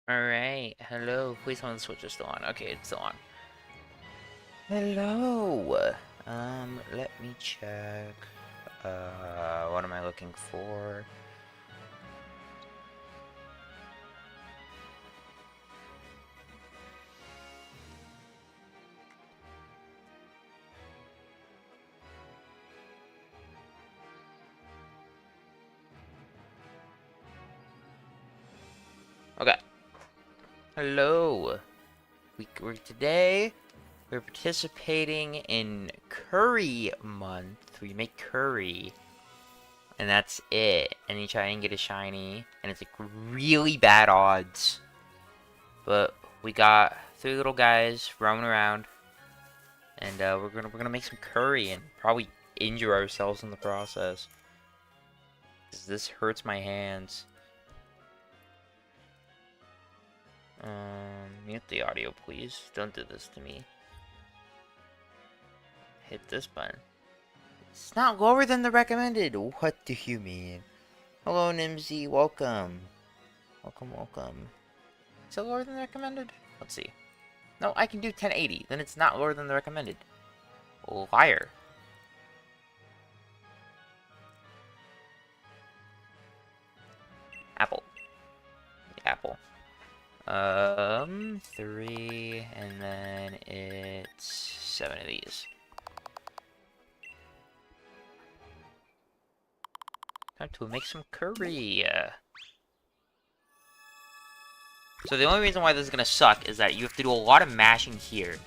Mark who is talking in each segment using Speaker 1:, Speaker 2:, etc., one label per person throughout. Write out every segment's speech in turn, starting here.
Speaker 1: Alright, hello. Please tell me the switch is still on. Okay, it's still on. Hello! Let me check. What am I looking for? Okay. Hello! We're participating in Curry Month. We make curry. And that's it. And you try and get a shiny. And it's like really bad odds. But we got 3 little guys roaming around. And we're gonna make some curry and probably injure ourselves in the process. 'Cause this hurts my hands. Mute the audio, please. Don't do this to me. Hit this button. It's not lower than the recommended. What do you mean? Hello, Nimsy. Welcome. Welcome. Is it lower than the recommended? Let's see. No, I can do 1080. Then it's not lower than the recommended. Liar. Apple. Apple. 3, and then it's 7 of these. Time to make some curry. So the only reason why this is gonna suck is that you have to do a lot of mashing here.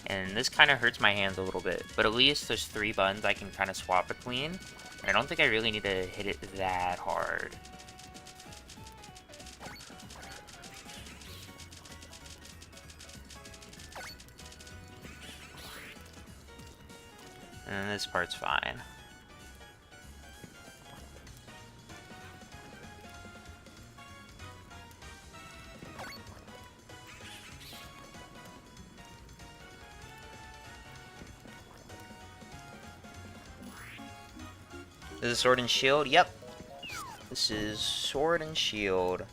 Speaker 1: And this kind of hurts my hands a little bit. But at least there's 3 buttons I can kind of swap between. And I don't think I really need to hit it that hard. And this part's fine. This is Sword and Shield? Yep. This is Sword and Shield.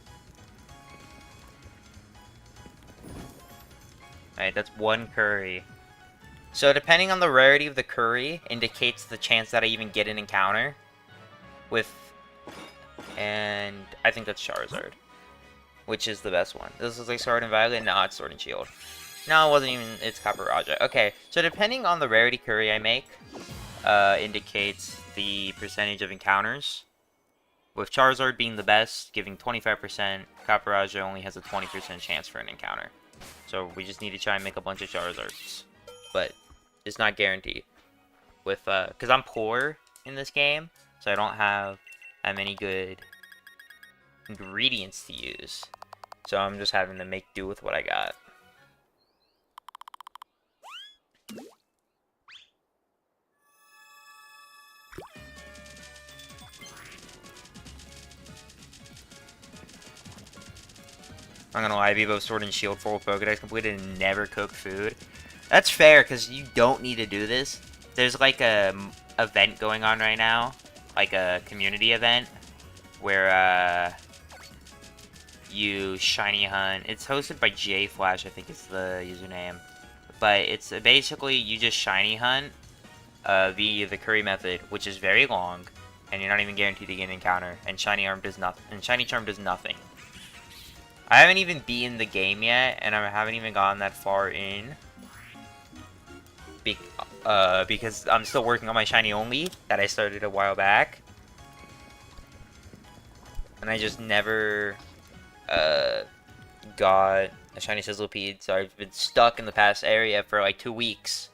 Speaker 1: Alright, that's 1 curry. So depending on the rarity of the curry, indicates the chance that I even get an encounter with, and I think that's Charizard, which is the best one. This is like Sword and Violet, no, it's Sword and Shield. No, it wasn't even, it's Copper Raja. Okay, so depending on the rarity curry I make, indicates the percentage of encounters. With Charizard being the best, giving 25%, Copper Raja only has a 20% chance for an encounter. So we just need to try and make a bunch of Charizards. But it's not guaranteed. With because I'm poor in this game, so I don't have that many good ingredients to use. So I'm just having to make do with what I got. I'm gonna lie, Vivo Sword and Shield full Pokedex completed and never cooked food. That's fair, because you don't need to do this. There's like a event going on right now, like a community event, where you shiny hunt. It's hosted by J Flash, I think is the username. But it's basically you just shiny hunt via the curry method, which is very long, and you're not even guaranteed to get an encounter. And shiny arm does nothing. And shiny charm does nothing. I haven't even beaten the game yet, and I haven't even gotten that far in. Because I'm still working on my shiny only that I started a while back. And I just never got a shiny Sizzlipede, so I've been stuck in the past area for like 2 weeks.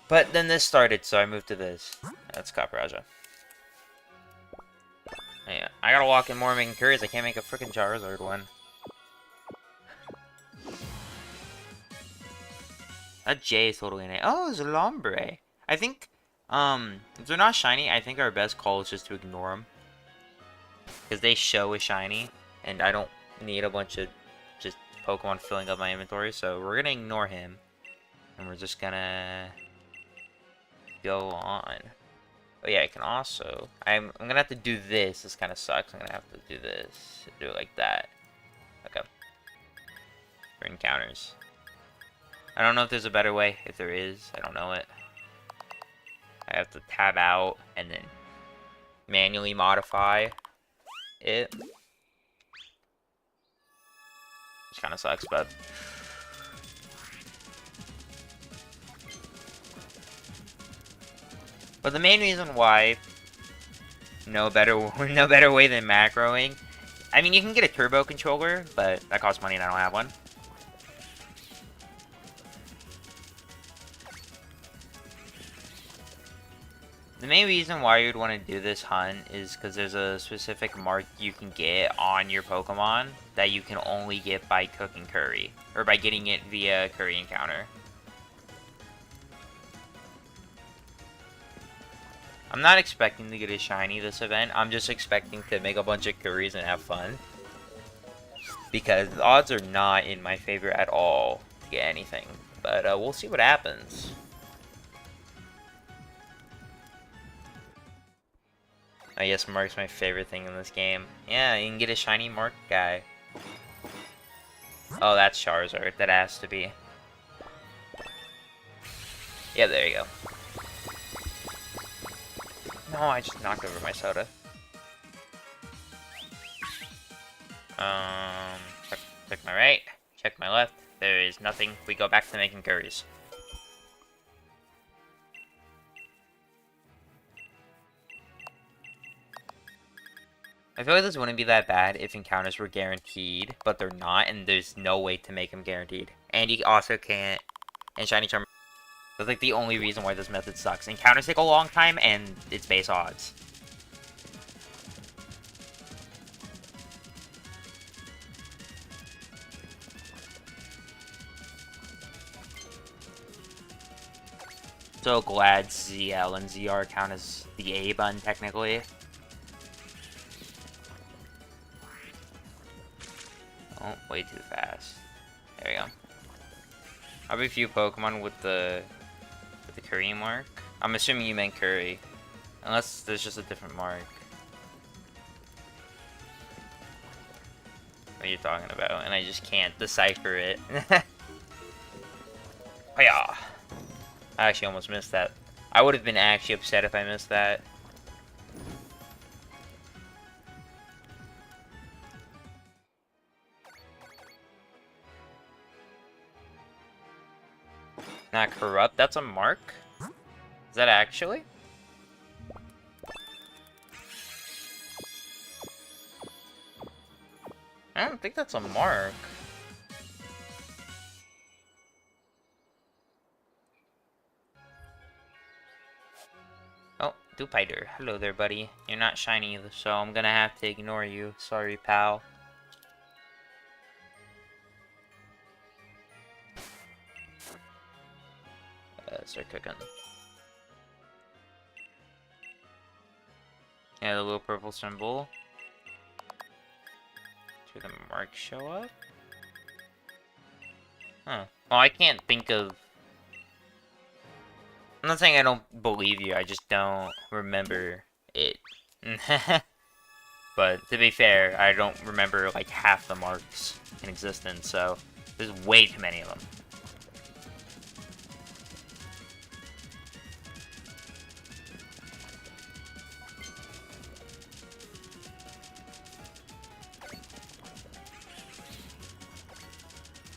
Speaker 1: But then this started, so I moved to this. That's Copper Raja. Yeah, I gotta walk in more making curries. I can't make a freaking Charizard one. That J is totally an A. Oh, it's a Lombre. I think, if they're not shiny, I think our best call is just to ignore them. Because they show a shiny, and I don't need a bunch of just Pokemon filling up my inventory, so we're gonna ignore him. And we're just gonna go on. Oh yeah, I can also... I'm gonna have to do this. This kind of sucks. I'm gonna have to do this. Do it like that. Okay. For encounters. I don't know if there's a better way. If there is, I don't know it. I have to tab out and then manually modify it. Which kind of sucks, but... But the main reason why no better way than macroing. I mean, you can get a turbo controller, but that costs money and I don't have one. The main reason why you'd want to do this hunt is because there's a specific mark you can get on your Pokemon that you can only get by cooking curry, or by getting it via curry encounter. I'm not expecting to get a shiny this event. I'm just expecting to make a bunch of curries and have fun. Because the odds are not in my favor at all to get anything. But we'll see what happens. I guess Mark's my favorite thing in this game. Yeah, you can get a shiny Mark guy. Oh, that's Charizard. That has to be. Yeah, there you go. No, I just knocked over my soda. Check my right, check my left. There is nothing. We go back to making curries. I feel like this wouldn't be that bad if encounters were guaranteed, but they're not, and there's no way to make them guaranteed. And you also can't... And Shiny Charm... That's like the only reason why this method sucks. Encounters take a long time, and it's base odds. So glad ZL and ZR count as the A button, technically. Oh, way too fast. There we go. I have a few Pokemon with the curry mark. I'm assuming you meant curry. Unless there's just a different mark. What are you talking about? And I just can't decipher it. Oh yeah. I actually almost missed that. I would have been actually upset if I missed that. Not corrupt? That's a mark? Is that actually? I don't think that's a mark. Oh, Dupiter. Hello there, buddy. You're not shiny, so I'm gonna have to ignore you. Sorry, pal. Start cooking. Yeah, the little purple symbol. Should the mark show up? Huh. Well, I can't think of... I'm not saying I don't believe you, I just don't remember it. But, to be fair, I don't remember, like, half the marks in existence, so... There's way too many of them.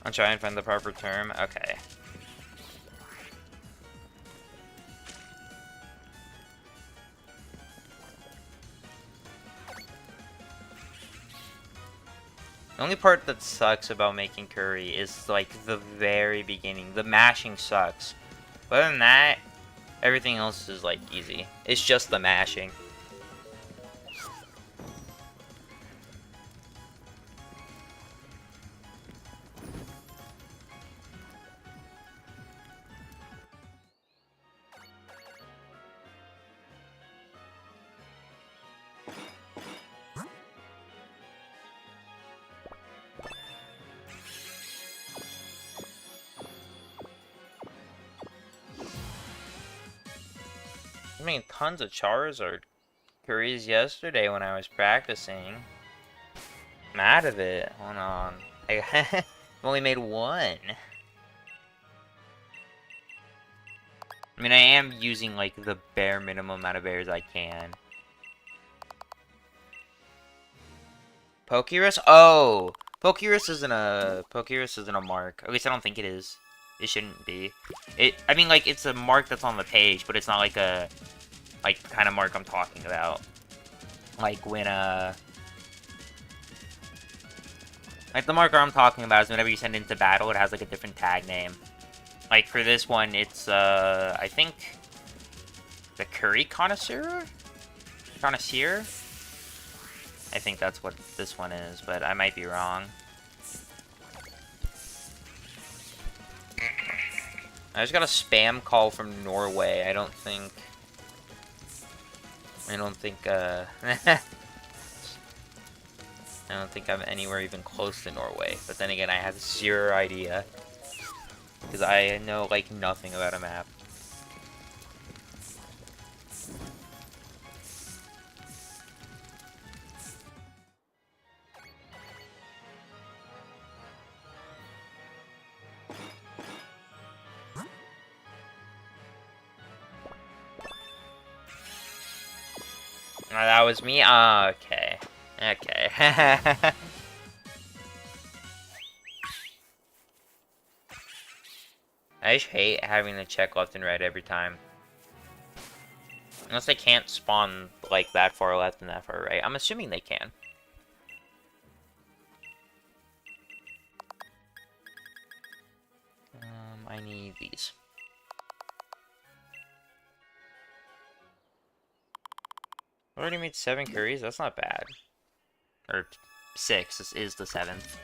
Speaker 1: I'll try and find the proper term. Okay. The only part that sucks about making curry is, like, the very beginning. The mashing sucks. But other than that, everything else is, like, easy. It's just the mashing. I mean, tons of Charizard curries yesterday when I was practicing. I'm out of it. Hold on. I only made one. I mean, I am using, like, the bare minimum amount of berries I can. Pokerus? Oh! Pokerus isn't a mark. At least I don't think it is. It shouldn't be. I mean, like, it's a mark that's on the page, but it's not like a, like, the kind of mark I'm talking about. Like, when, like, the marker I'm talking about is whenever you send it into battle, it has, like, a different tag name. Like, for this one, it's, I think, the Curry Connoisseur? Connoisseur? I think that's what this one is, but I might be wrong. I just got a spam call from Norway. I don't think, I don't think I'm anywhere even close to Norway. But then again, I have zero idea. Because I know, like, nothing about a map. Oh, that was me? Ah, okay. Okay. I just hate having to check left and right every time. Unless they can't spawn, like, that far left and that far right. I'm assuming they can. I need these. I already made 7 curries? That's not bad. Or 6. This is the 7th.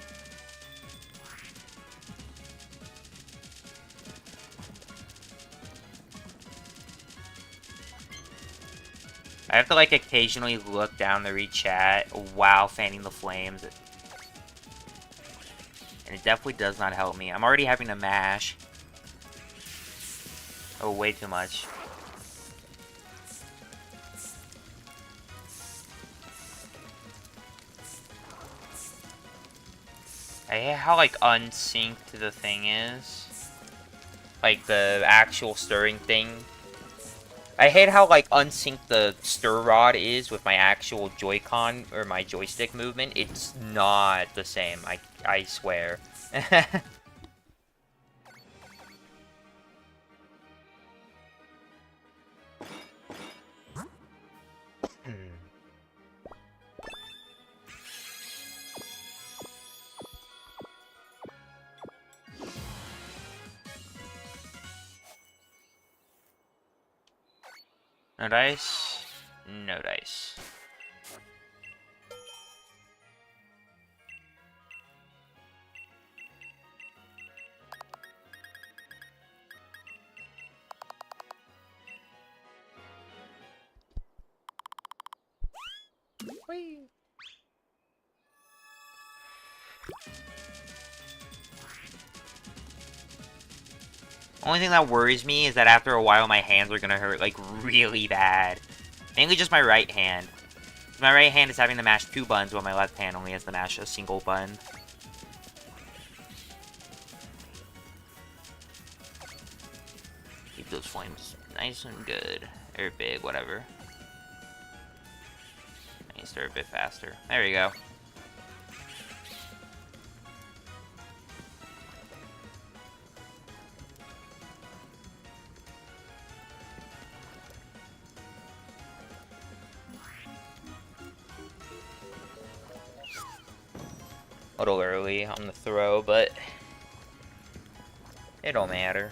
Speaker 1: I have to, like, occasionally look down to read chat while fanning the flames. And it definitely does not help me. I'm already having to mash. Oh, way too much. I hate how, like, unsynced the thing is. Like, the actual stirring thing. I hate how, like, unsynced the stir rod is with my actual Joy-Con or my joystick movement. It's not the same, I swear. No dice. No dice. Whee! Only thing that worries me is that after a while my hands are gonna hurt, like, really bad. Mainly just my right hand. My right hand is having to mash 2 buttons, while my left hand only has to mash a single button. Keep those flames nice and good. Or big, whatever. I need to stir a bit faster. There we go. A little early on the throw, but it don't matter.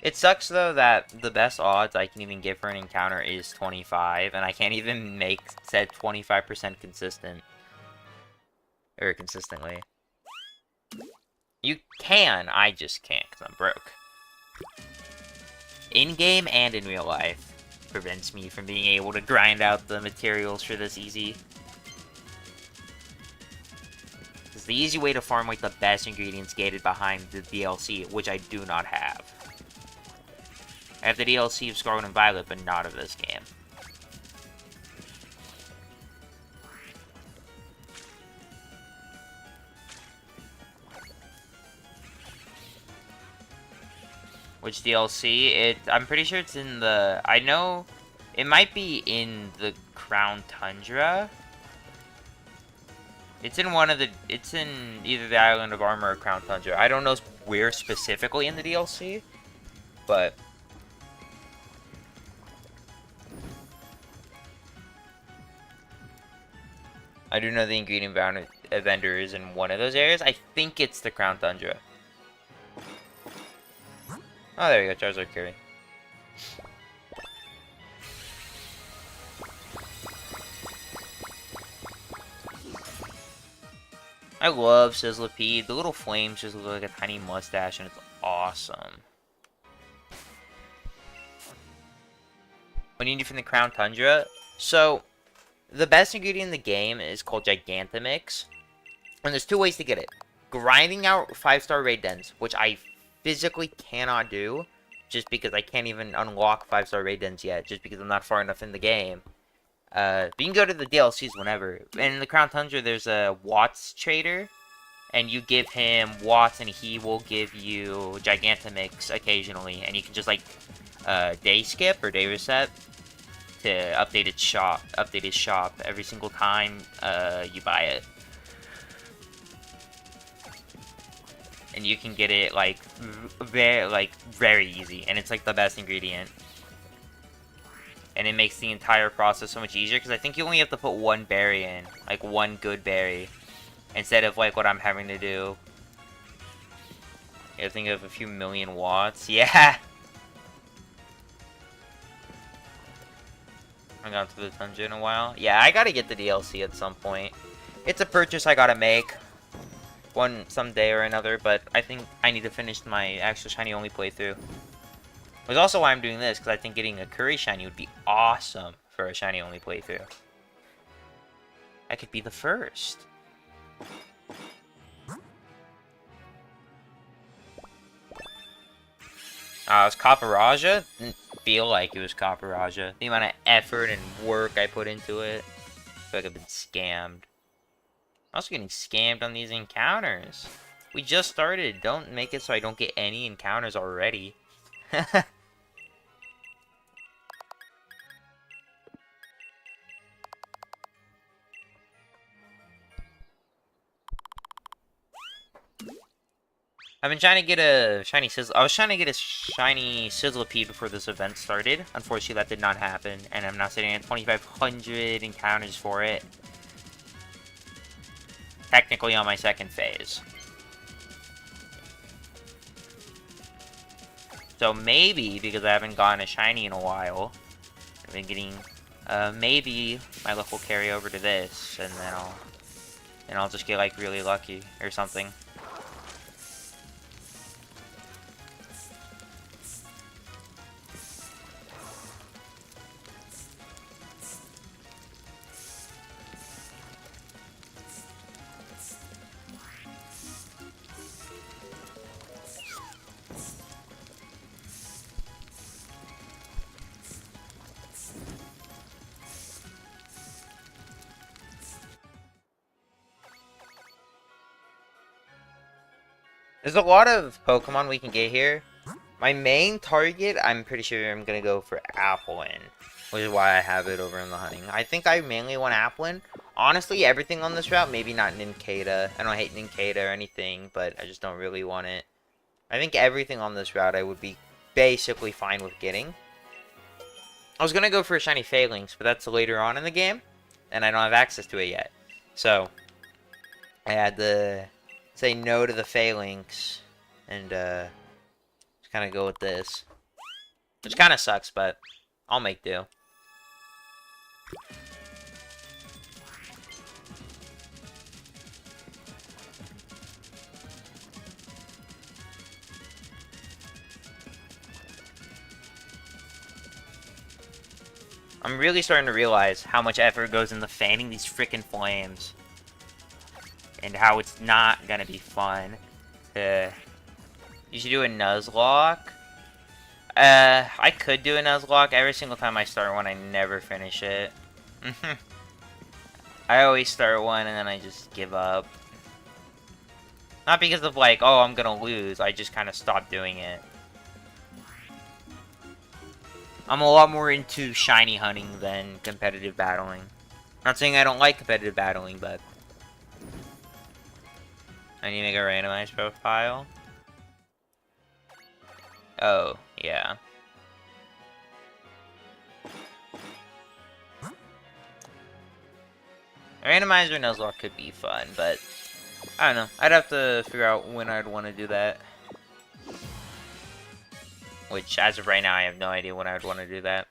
Speaker 1: It sucks though that the best odds I can even get for an encounter is 25, and I can't even make said 25% consistent. Or consistently. You can, I just can't because I'm broke. In-game and in real life. Prevents me from being able to grind out the materials for this easy. It's the easy way to farm like the best ingredients gated behind the DLC, which I do not have. I have the DLC of Scarlet and Violet, but not of this game. Which DLC? I'm pretty sure it's in the... I know it might be in the Crown Tundra. It's in one of the... It's in either the Island of Armor or Crown Tundra. I don't know where specifically in the DLC, but... I do know the ingredient vendor is in one of those areas. I think it's the Crown Tundra. Oh, there you go, Charizard Curry. I love Sizzlipede. The little flames just look like a tiny mustache, and it's awesome. What do you need from the Crown Tundra? So, the best ingredient in the game is called Gigantomix. And there's two ways to get it. Grinding out 5-star raid dens, which I physically cannot do, just because I can't even unlock 5-star raid dens yet, just because I'm not far enough in the game. But you can go to the DLCs whenever. And in the Crown Tundra, there's a Watts trader, and you give him Watts, and he will give you Gigantomix occasionally, and you can just like day skip or day reset to update his shop every single time you buy it. And you can get it like very easy, and it's like the best ingredient. And it makes the entire process so much easier because I think you only have to put one berry in, like one good berry, instead of like what I'm having to do. I think of a few million watts. Yeah. I haven't gone to the Tundra in a while. Yeah, I gotta get the DLC at some point. It's a purchase I gotta make. Someday or another, but I think I need to finish my actual shiny only playthrough. Which is also why I'm doing this, because I think getting a Curry shiny would be awesome for a shiny only playthrough. I could be the first. It was Copper didn't feel like it was Copper. The amount of effort and work I put into it. I feel like I've been scammed. I'm also getting scammed on these encounters. We just started. Don't make it so I don't get any encounters already. I've been trying to get a shiny I was trying to get a shiny Sizzlipede before this event started. Unfortunately, that did not happen, and I'm now sitting at 2,500 encounters for it. Technically on my second phase. So maybe, because I haven't gotten a shiny in a while, I've been getting, maybe my luck will carry over to this, and then I'll just get like really lucky or something. There's a lot of Pokemon we can get here. My main target, I'm pretty sure I'm going to go for Applin, which is why I have it over in the hunting. I think I mainly want Applin. Honestly, everything on this route, maybe not Nincada. I don't hate Nincada or anything, but I just don't really want it. I think everything on this route I would be basically fine with getting. I was going to go for a shiny Phalanx, but that's later on in the game, and I don't have access to it yet. So, I had to say no to the Phalanx and just kind of go with this. Which kind of sucks, but I'll make do. I'm really starting to realize how much effort goes into fanning these freaking flames. And how it's not gonna be fun. You should do a Nuzlocke. I could do a Nuzlocke. Every single time I start one, I never finish it. I always start one and then I just give up. Not because of like, oh, I'm gonna lose. I just kind of stop doing it. I'm a lot more into shiny hunting than competitive battling. Not saying I don't like competitive battling, but I need to make a randomized profile. Oh, yeah. A randomizer Nuzlocke could be fun, but I don't know. I'd have to figure out when I'd want to do that. Which, as of right now, I have no idea when I would want to do that.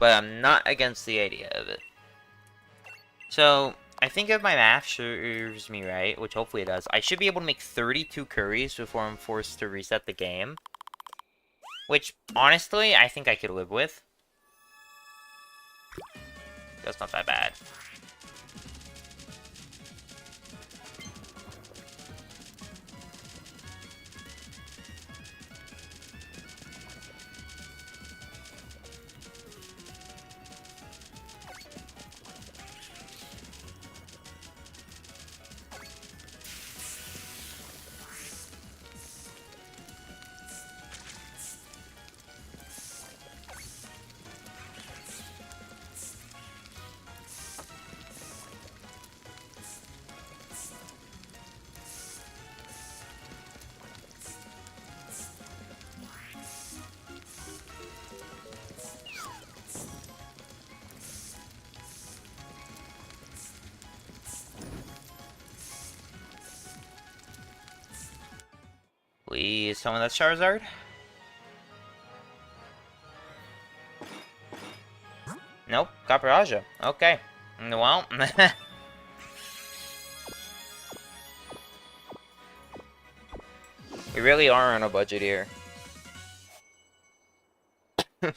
Speaker 1: But I'm not against the idea of it. So, I think if my math serves me right, which hopefully it does, I should be able to make 32 curries before I'm forced to reset the game. Which, honestly, I think I could live with. That's not that bad. Please tell me that's Charizard. Nope, Capraja. Okay. Well, we really are on a budget here. No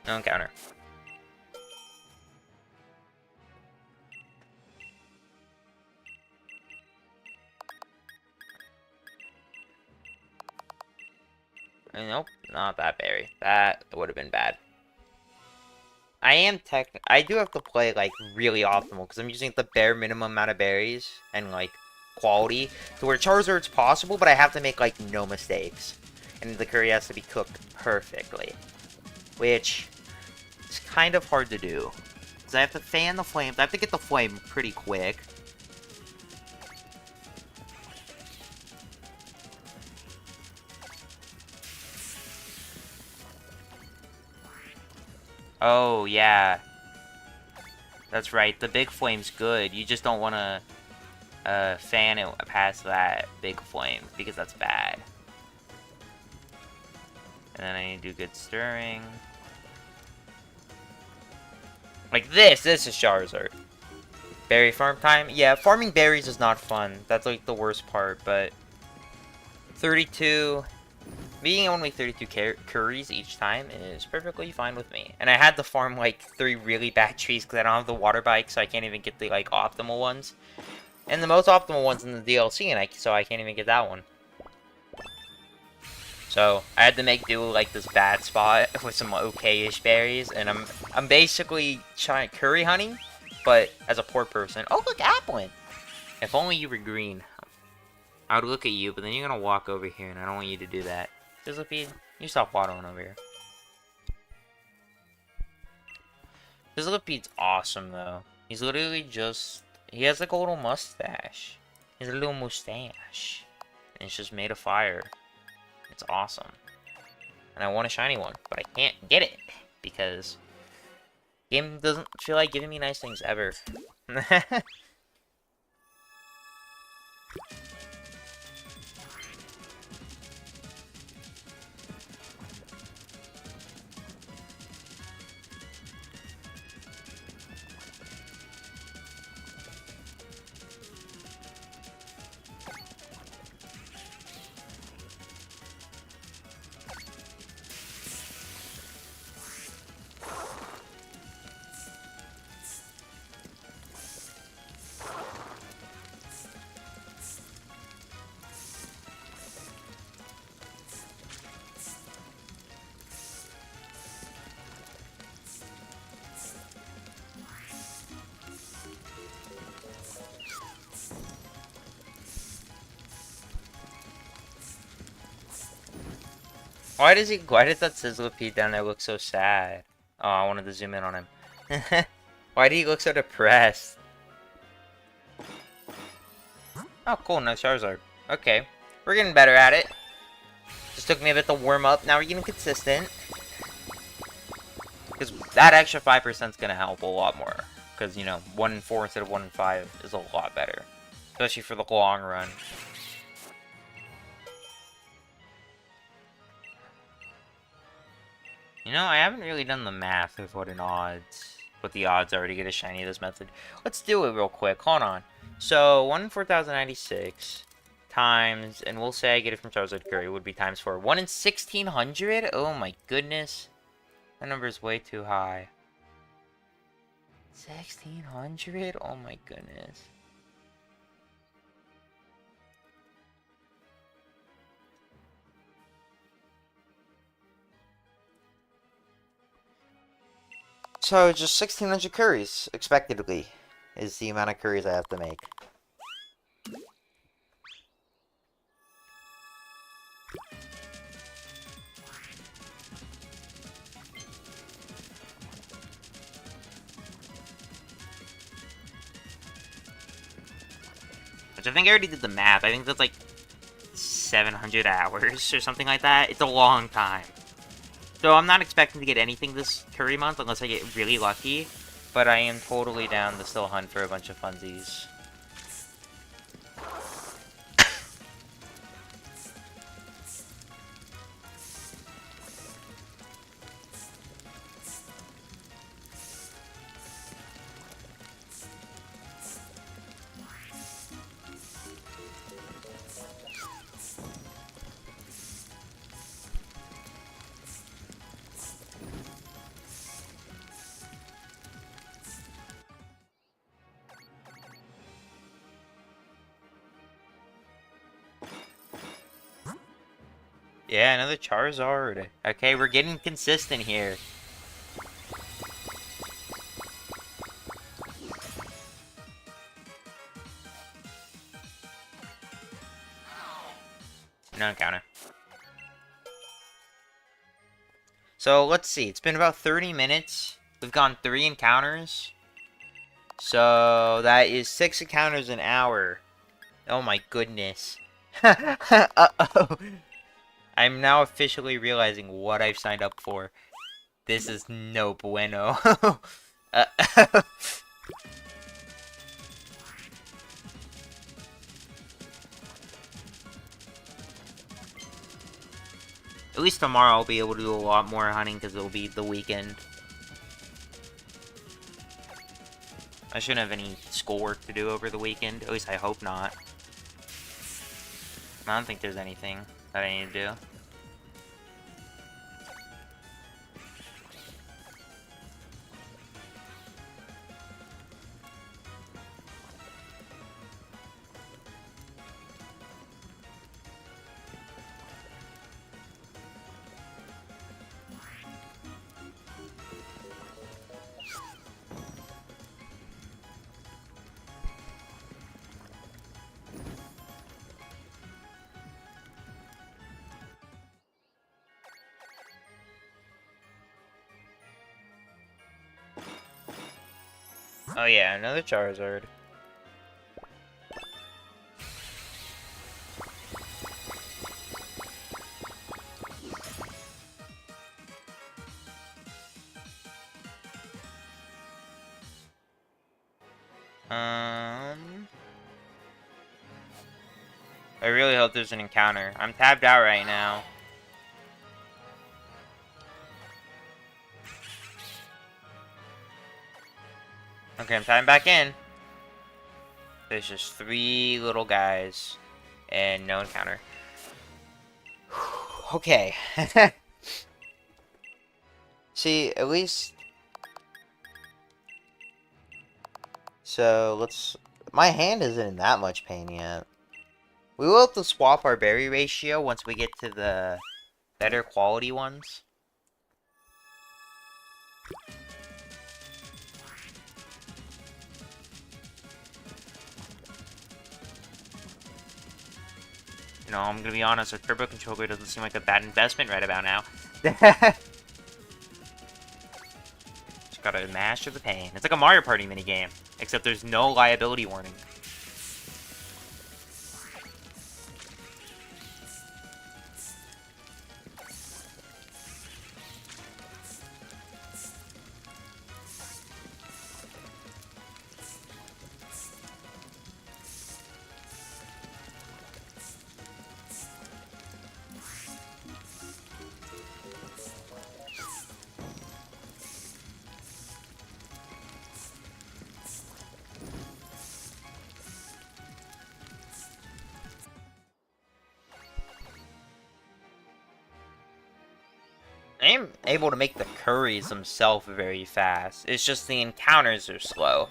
Speaker 1: encounter. Nope, not that berry. That would have been bad. I do have to play, like, really optimal, because I'm using the bare minimum amount of berries, and, like, quality, to where Charizard's possible, but I have to make, like, no mistakes. And the curry has to be cooked perfectly. Which is kind of hard to do. Because I have to fan the flames, I have to get the flame pretty quick. Oh, yeah. That's right, the big flame's good. You just don't want to fan it past that big flame, because that's bad. And then I need to do good stirring. Like this is Charizard. Berry farm time? Yeah, farming berries is not fun. That's like the worst part, but 32... Being able to make 32 curries each time is perfectly fine with me. And I had to farm like 3 really bad trees because I don't have the water bike, so I can't even get the like optimal ones. And the most optimal one's in the DLC, and so I can't even get that one. So I had to make do like this bad spot with some okay-ish berries, and I'm basically trying curry hunting, but as a poor person. Oh look, Applin! If only you were green. I would look at you, but then you're gonna walk over here, and I don't want you to do that. Fizzlipede, you stop waddling over here. Fizzlipede's awesome, though. He's literally just... He has like a little mustache. He has a little mustache. And it's just made of fire. It's awesome. And I want a shiny one, but I can't get it. Because... game doesn't feel like giving me nice things ever. Why does that Sizzlipede down there look so sad? Oh, I wanted to zoom in on him. Why did he look so depressed? Oh, cool, no Charizard. Okay, we're getting better at it. Just took me a bit to warm up. Now we're getting consistent. Because that extra 5% is going to help a lot more. Because, you know, 1 in 4 instead of 1 in 5 is a lot better. Especially for the long run. You know, I haven't really done the math of what the odds are to get a shiny this method. Let's do it real quick. Hold on. So, 1 in 4,096 times, and we'll say I get it from Charizard Curry, would be times 4. 1 in 1,600? Oh my goodness. That number is way too high. 1,600? Oh my goodness. So, just 1,600 curries, expectedly, is the amount of curries I have to make. Which I think I already did the math. I think that's like 700 hours or something like that. It's a long time. So I'm not expecting to get anything this curry month unless I get really lucky. But I am totally down to still hunt for a bunch of funsies. Yeah, another Charizard. Okay, we're getting consistent here. No encounter. So, let's see. It's been about 30 minutes. We've gone 3 encounters. So, that is 6 encounters an hour. Oh my goodness. Uh-oh. I'm now officially realizing what I've signed up for. This is no bueno. At least tomorrow I'll be able to do a lot more hunting because it'll be the weekend. I shouldn't have any schoolwork to do over the weekend. At least I hope not. I don't think there's anything that I need to do. Oh yeah, another Charizard. I really hope there's an encounter. I'm tabbed out right now. Okay, I'm tabbing back in. There's just 3 little guys. And no encounter. Okay. See, at least... So, let's... My hand isn't in that much pain yet. We will have to swap our berry ratio once we get to the better quality ones. You know, I'm gonna be honest, a turbo controller doesn't seem like a bad investment right about now. Just gotta master the pain. It's like a Mario Party minigame, except there's no liability warning. I am able to make the curries themselves very fast. It's just the encounters are slow.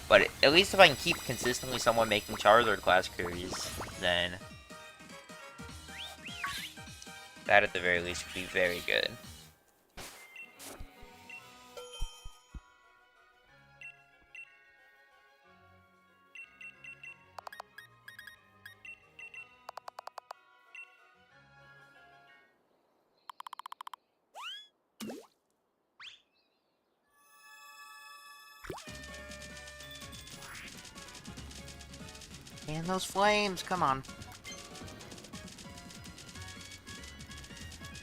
Speaker 1: But at least if I can keep consistently someone making Charizard class curries, then that at the very least would be very good. And those flames, come on.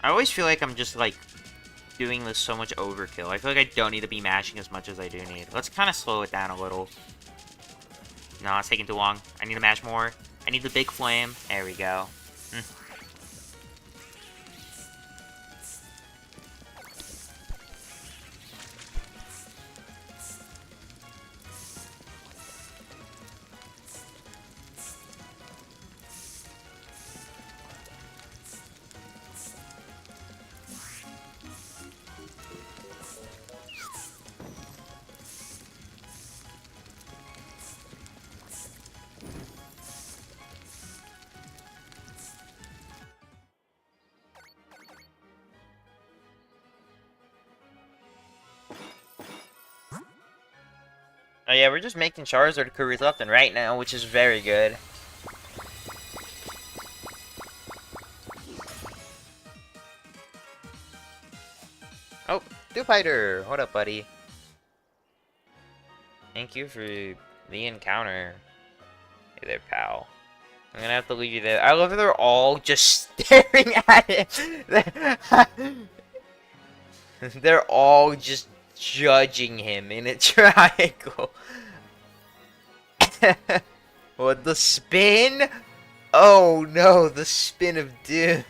Speaker 1: I always feel like I'm just, like, doing this so much overkill. I feel like I don't need to be mashing as much as I do need. Let's kind of slow it down a little. No, it's taking too long. I need to mash more. I need the big flame. There we go. Oh yeah, we're just making Charizard curries left and right now, which is very good. Oh, Dewpider! What up, buddy? Thank you for the encounter. Hey there, pal. I'm gonna have to leave you there. I love that they're all just staring at it. They're all just judging him in a triangle. What, the spin? Oh no, the spin of doom.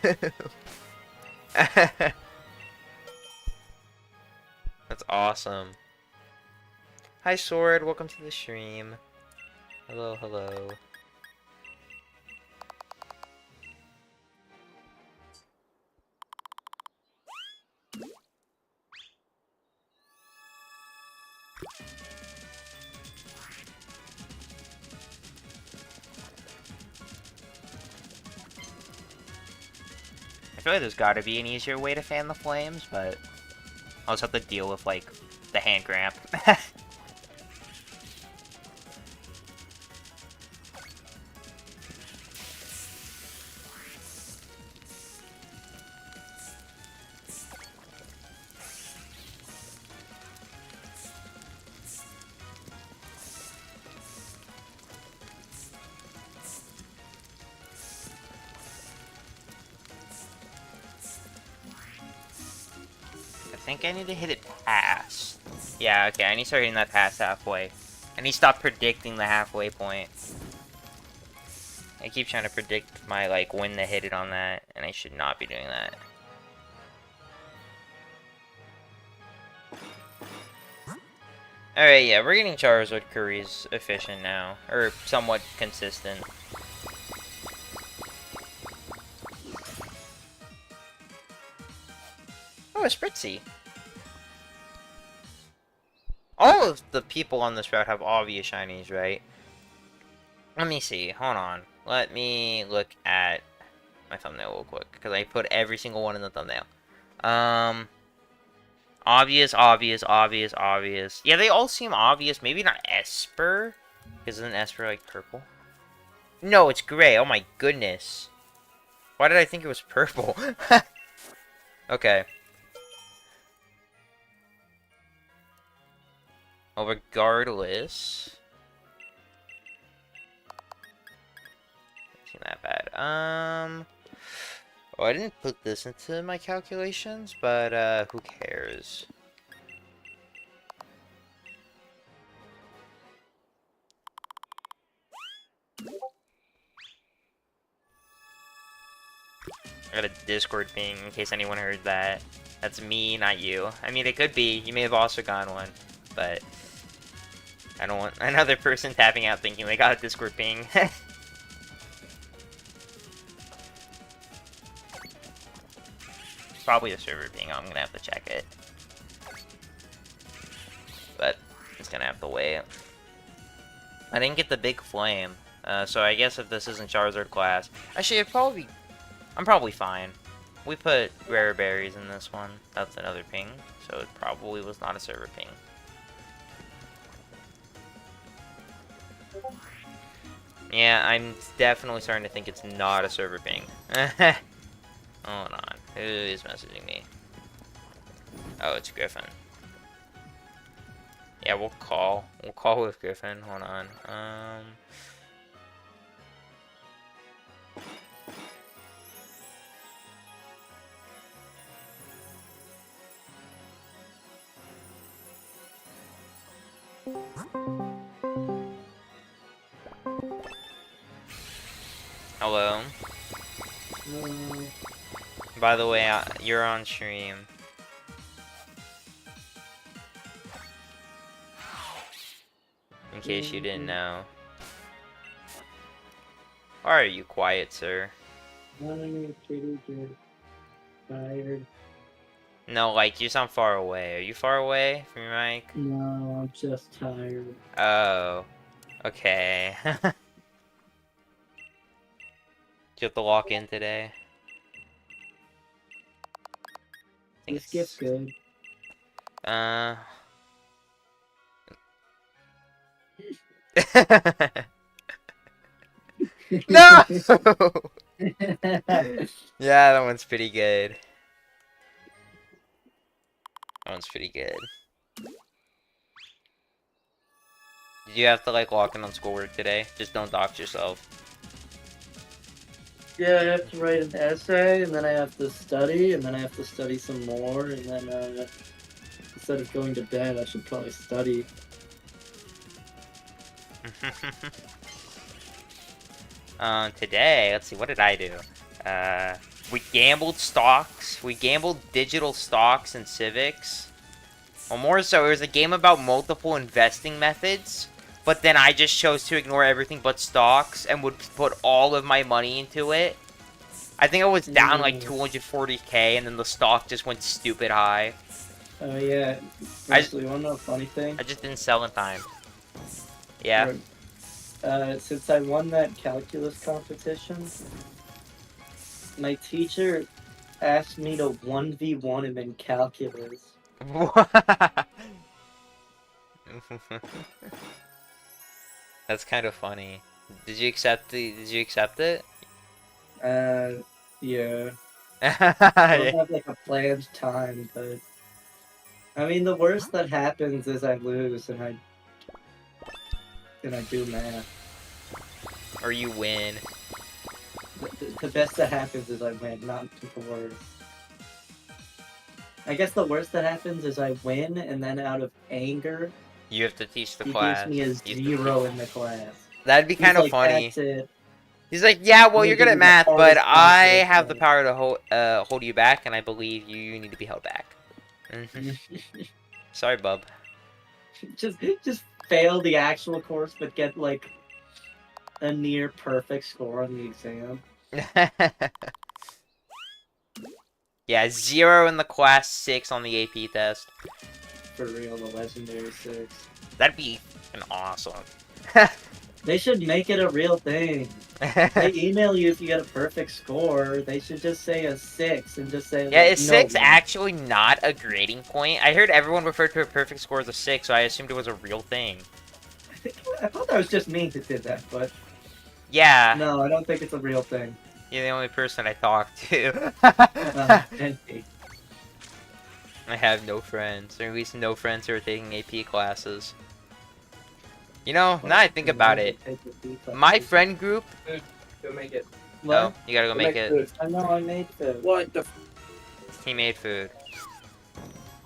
Speaker 1: That's awesome. Hi Sword, welcome to the stream. Hello, hello. I feel like there's gotta be an easier way to fan the flames, but I'll just have to deal with, like, the hand cramp. I think I need to hit it past. Yeah, okay, I need to start hitting that past halfway. I need to stop predicting the halfway point. I keep trying to predict my, like, when to hit it on that, and I should not be doing that. Alright, yeah, we're getting Charizard curries efficient now. Or somewhat consistent. Oh, a Spritzy. All of the people on this route have obvious shinies, right? Let me see. Hold on. Let me look at my thumbnail real quick, because I put every single one in the thumbnail. Obvious, obvious, obvious, obvious. Yeah, they all seem obvious. Maybe not Esper, because isn't Esper, like, purple? No, it's gray. Oh my goodness. Why did I think it was purple? Okay. Well, regardless... Not that bad. Oh, I didn't put this into my calculations, but, who cares? I got a Discord ping, in case anyone heard that. That's me, not you. I mean, it could be. You may have also gotten one, but... I don't want another person tapping out thinking they got a Discord ping. Probably a server ping. I'm gonna have to check it. But, it's gonna have to wait. I didn't get the big flame. So I guess if this isn't Charizard class... Actually, I'm probably fine. We put rare berries in this one. That's another ping. So it probably was not a server ping. Yeah, I'm definitely starting to think it's not a server ping. Hold on. Who is messaging me? Oh, it's Griffin. Yeah, we'll call. We'll call with Griffin. Hold on. Hello. By the way, you're on stream. In case you didn't know. Why are you quiet, sir?
Speaker 2: I'm pretty good. Tired.
Speaker 1: No, like, you sound far away. Are you far away from your mic?
Speaker 2: No, I'm just tired.
Speaker 1: Oh. Okay. Do you have to walk in today?
Speaker 2: This gets good.
Speaker 1: No! Yeah, that one's pretty good. That one's pretty good. Did you have to, like, walk in on schoolwork today? Just don't dox yourself.
Speaker 2: Yeah, I have to write an essay, and then I have to study, and then I have to study some more, and then instead of going to bed, I should probably study.
Speaker 1: Today, let's see, what did I do? We gambled stocks. We gambled digital stocks and civics. Well, more so, it was a game about multiple investing methods. But then I just chose to ignore everything but stocks and would put all of my money into it. I think I was down like 240k, and then the stock just went stupid high.
Speaker 2: Oh yeah. Actually, you wanna know a funny thing?
Speaker 1: I just didn't sell in time. Yeah.
Speaker 2: Since I won that calculus competition, my teacher asked me to 1v1 him in calculus.
Speaker 1: That's kind of funny. Did you accept it?
Speaker 2: Yeah. I don't have like a planned time, but I mean the worst that happens is I lose and I do math.
Speaker 1: Or you win.
Speaker 2: The best that happens is I win, not the worst. I guess the worst that happens is I win, and then out of anger,
Speaker 1: you have to teach the class.
Speaker 2: He gives me a 0 in the class.
Speaker 1: That'd be kind of
Speaker 2: like,
Speaker 1: funny.
Speaker 2: That's it.
Speaker 1: He's like, yeah, well, you're good at math, but I have the power to hold you back, and I believe you need to be held back. Sorry, bub.
Speaker 2: Just fail the actual course, but get like a near perfect score on the exam.
Speaker 1: Yeah, 0 in the class, 6 on the AP test.
Speaker 2: For real, the legendary 6.
Speaker 1: That'd be an awesome.
Speaker 2: They should make it a real thing. They email you if you get a perfect score. They should just say a 6 and just say.
Speaker 1: Yeah,
Speaker 2: like,
Speaker 1: is 6 actually not a grading point? I heard everyone referred to a perfect score as a 6, so I assumed it was a real thing.
Speaker 2: I thought that was just me that did that, but
Speaker 1: Yeah,
Speaker 2: No, I don't think it's a real thing.
Speaker 1: you're the only person I talk to.
Speaker 2: NP.
Speaker 1: I have no friends, or at least no friends who are taking AP classes. You know, now I think about it, my friend group.
Speaker 3: Go make it.
Speaker 1: Oh,
Speaker 2: What?
Speaker 1: you gotta go
Speaker 3: Go
Speaker 1: make
Speaker 3: make
Speaker 1: it.
Speaker 3: food.
Speaker 2: I know I made food.
Speaker 3: What the?
Speaker 1: He made food.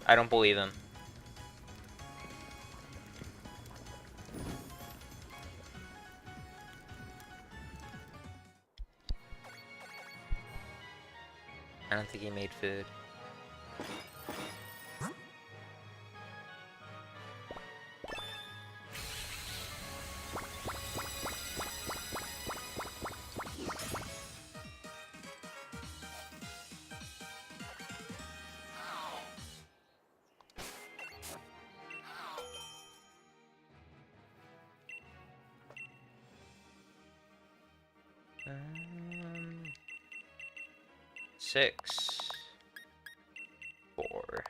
Speaker 1: I don't believe him. I don't think he made food. Um, 6, 4.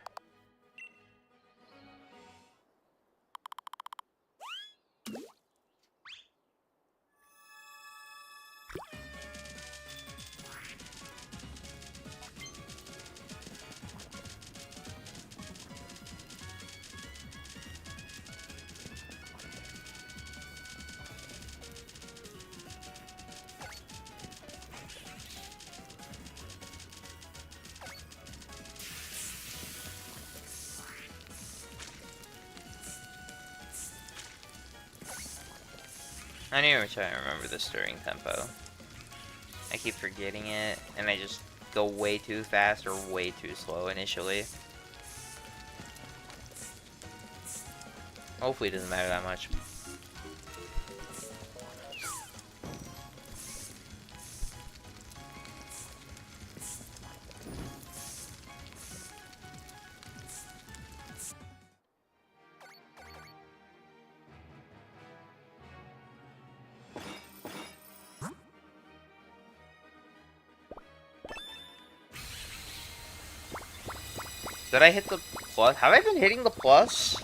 Speaker 1: I knew you were trying to remember the stirring tempo. I keep forgetting it, and I just go way too fast or way too slow initially. Hopefully it doesn't matter that much. Did I hit the plus? Have I been hitting the plus?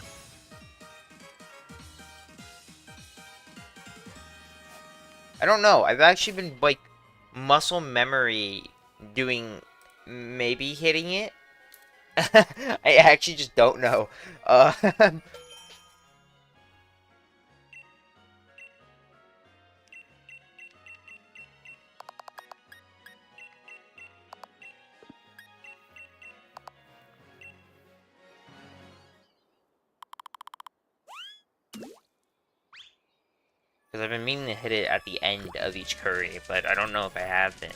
Speaker 1: I don't know. I've actually been, like, muscle memory doing maybe hitting it. I actually just don't know. Because I've been meaning to hit it at the end of each curry, but I don't know if I have been.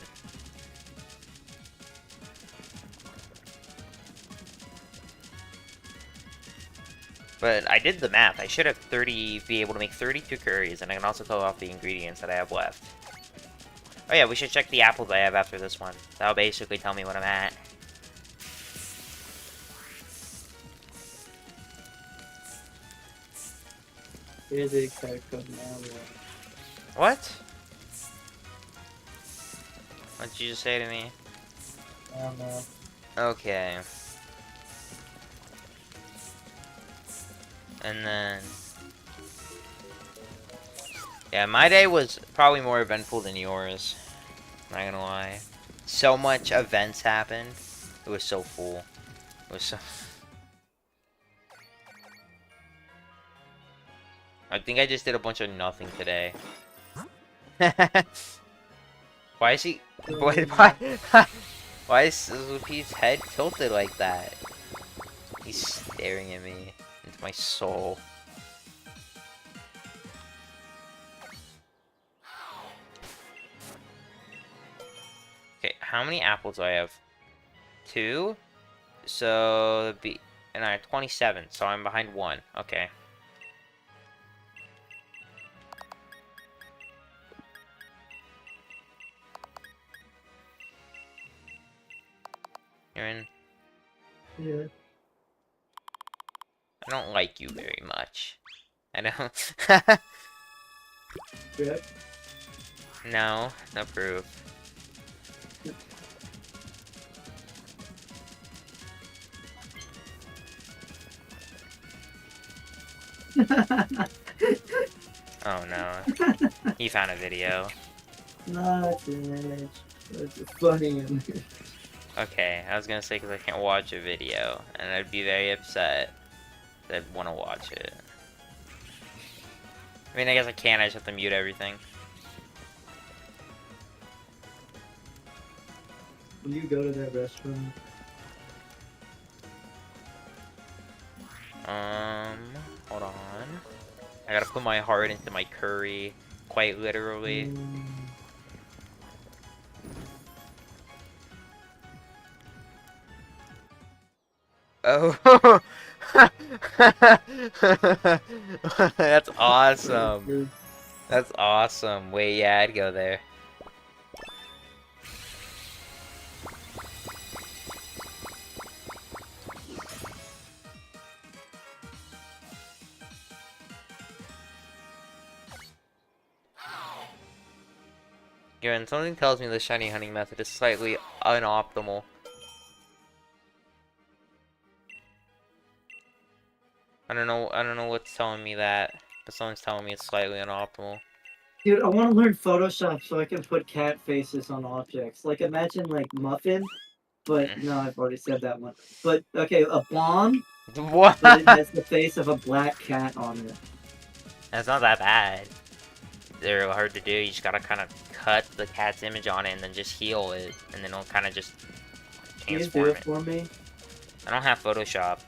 Speaker 1: But I did the math. I should have be able to make 32 curries, and I can also go off the ingredients that I have left. Oh yeah, we should check the apples I have after this one. That'll basically tell me what I'm at.
Speaker 2: Here's the exact code now.
Speaker 1: What? What'd you just say to me?
Speaker 2: I don't know.
Speaker 1: Okay. And then... yeah, my day was probably more eventful than yours. Not gonna lie. So much events happened. It was so full. It was so... I think I just did a bunch of nothing today. Why is he... why is Pete's head tilted like that? He's staring at me into my soul. Okay, how many apples do I have? 2? So, and I have 27, so I'm behind 1. Okay. You're in.
Speaker 2: Yeah.
Speaker 1: I don't like you very much. I don't.
Speaker 2: Yeah.
Speaker 1: No, no proof. Oh no. He found a video.
Speaker 2: Not image. It's a funny image.
Speaker 1: Okay, I was gonna say because I can't watch a video, and I'd be very upset that I'd want to watch it. I mean, I guess I can, I just have to mute everything.
Speaker 2: Will you go to that restaurant?
Speaker 1: Hold on. I gotta put my heart into my curry, quite literally. Oh, that's awesome. That's awesome. Wait, yeah, I'd go there. Given something tells me the shiny hunting method is slightly unoptimal. I don't know what's telling me that, but someone's telling me it's slightly unoptimal.
Speaker 2: Dude, I want to learn Photoshop so I can put cat faces on objects. Like, imagine, like, Muffin, but no, I've already said that one. But, okay, a bomb,
Speaker 1: What?
Speaker 2: but it has the face of a black cat on it.
Speaker 1: That's not that bad. They're hard to do. You just gotta kind of cut the cat's image on it and then just heal it, and then it'll kind of just
Speaker 2: Can you
Speaker 1: transform
Speaker 2: do it
Speaker 1: it.
Speaker 2: for me?
Speaker 1: I don't have Photoshop.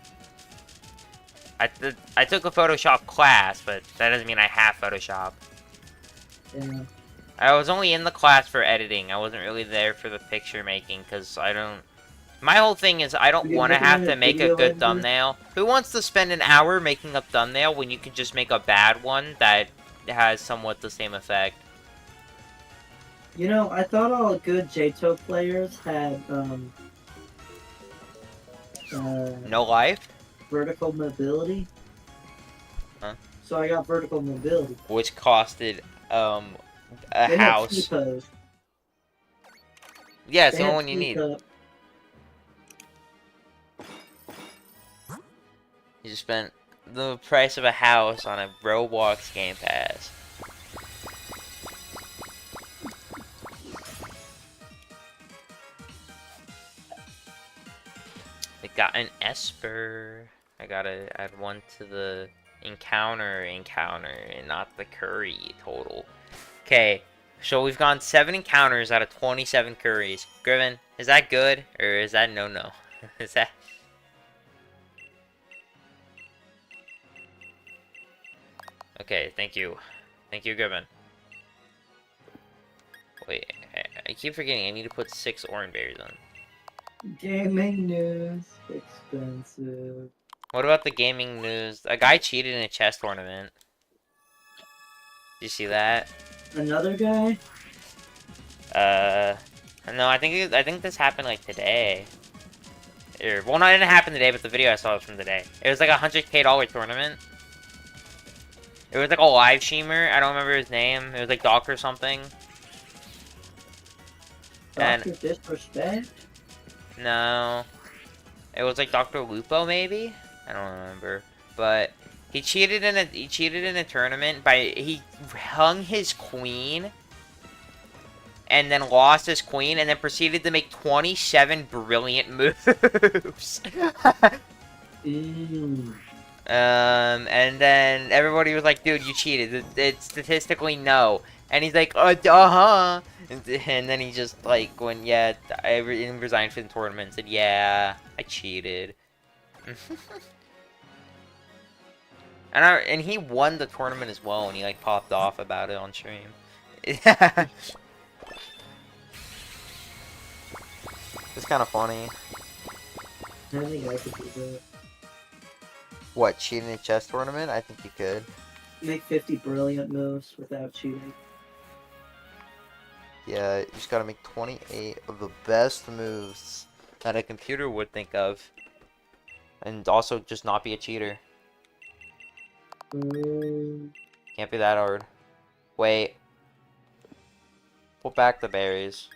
Speaker 1: I took a Photoshop class, but that doesn't mean I have Photoshop.
Speaker 2: Yeah.
Speaker 1: I was only in the class for editing. I wasn't really there for the picture making, because I don't... My whole thing is I don't
Speaker 2: You
Speaker 1: want to have to
Speaker 2: recommend a
Speaker 1: make a
Speaker 2: video
Speaker 1: good
Speaker 2: editor?
Speaker 1: thumbnail. Who wants to spend an hour making a thumbnail when you can just make a bad one that has somewhat the same effect?
Speaker 2: You know, I thought all good JTO players had,
Speaker 1: No life?
Speaker 2: vertical mobility.
Speaker 1: Huh?
Speaker 2: So I got vertical mobility.
Speaker 1: Which costed, a
Speaker 2: They
Speaker 1: house.
Speaker 2: had T-pose.
Speaker 1: Yeah, it's
Speaker 2: They
Speaker 1: the
Speaker 2: had
Speaker 1: only one you need.
Speaker 2: T-pose.
Speaker 1: You just spent the price of a house on a Roblox Game Pass. I got an Esper. I gotta add one to the encounter, and not the curry total. Okay, so we've gone 7 encounters out of 27 curries. Griffin, is that good, or is that no? Is that... Okay, thank you. Thank you, Griffin. Wait, I keep forgetting I need to put 6 orange berries on.
Speaker 2: Gaming news. Expensive.
Speaker 1: What about the gaming news? A guy cheated in a chess tournament. Did you see that?
Speaker 2: Another guy?
Speaker 1: No, I think this happened like today. Well, no, it didn't happen today, but the video I saw was from today. It was like a $100K tournament. It was like a live streamer. I don't remember his name. It was like Doc or something.
Speaker 2: Dr. Disrespect?
Speaker 1: No. It was like Dr. Lupo, maybe? I don't remember. But he cheated in a tournament by he hung his queen and then lost his queen and then proceeded to make 27 brilliant moves. And then everybody was like, dude, you cheated. It's statistically no. And he's like, uh-huh. And then he just, like, when, yeah, I resigned from the tournament and said, yeah, I cheated. And he won the tournament as well, and he, like, popped off about it on stream. It's kind of funny.
Speaker 2: I think I could do that.
Speaker 1: What, cheating in a chess tournament? I think you could.
Speaker 2: Make 50 brilliant moves without cheating.
Speaker 1: Yeah, you just gotta make 28 of the best moves that a computer would think of. And also just not be a cheater. Can't be that hard. Wait. Put back the berries.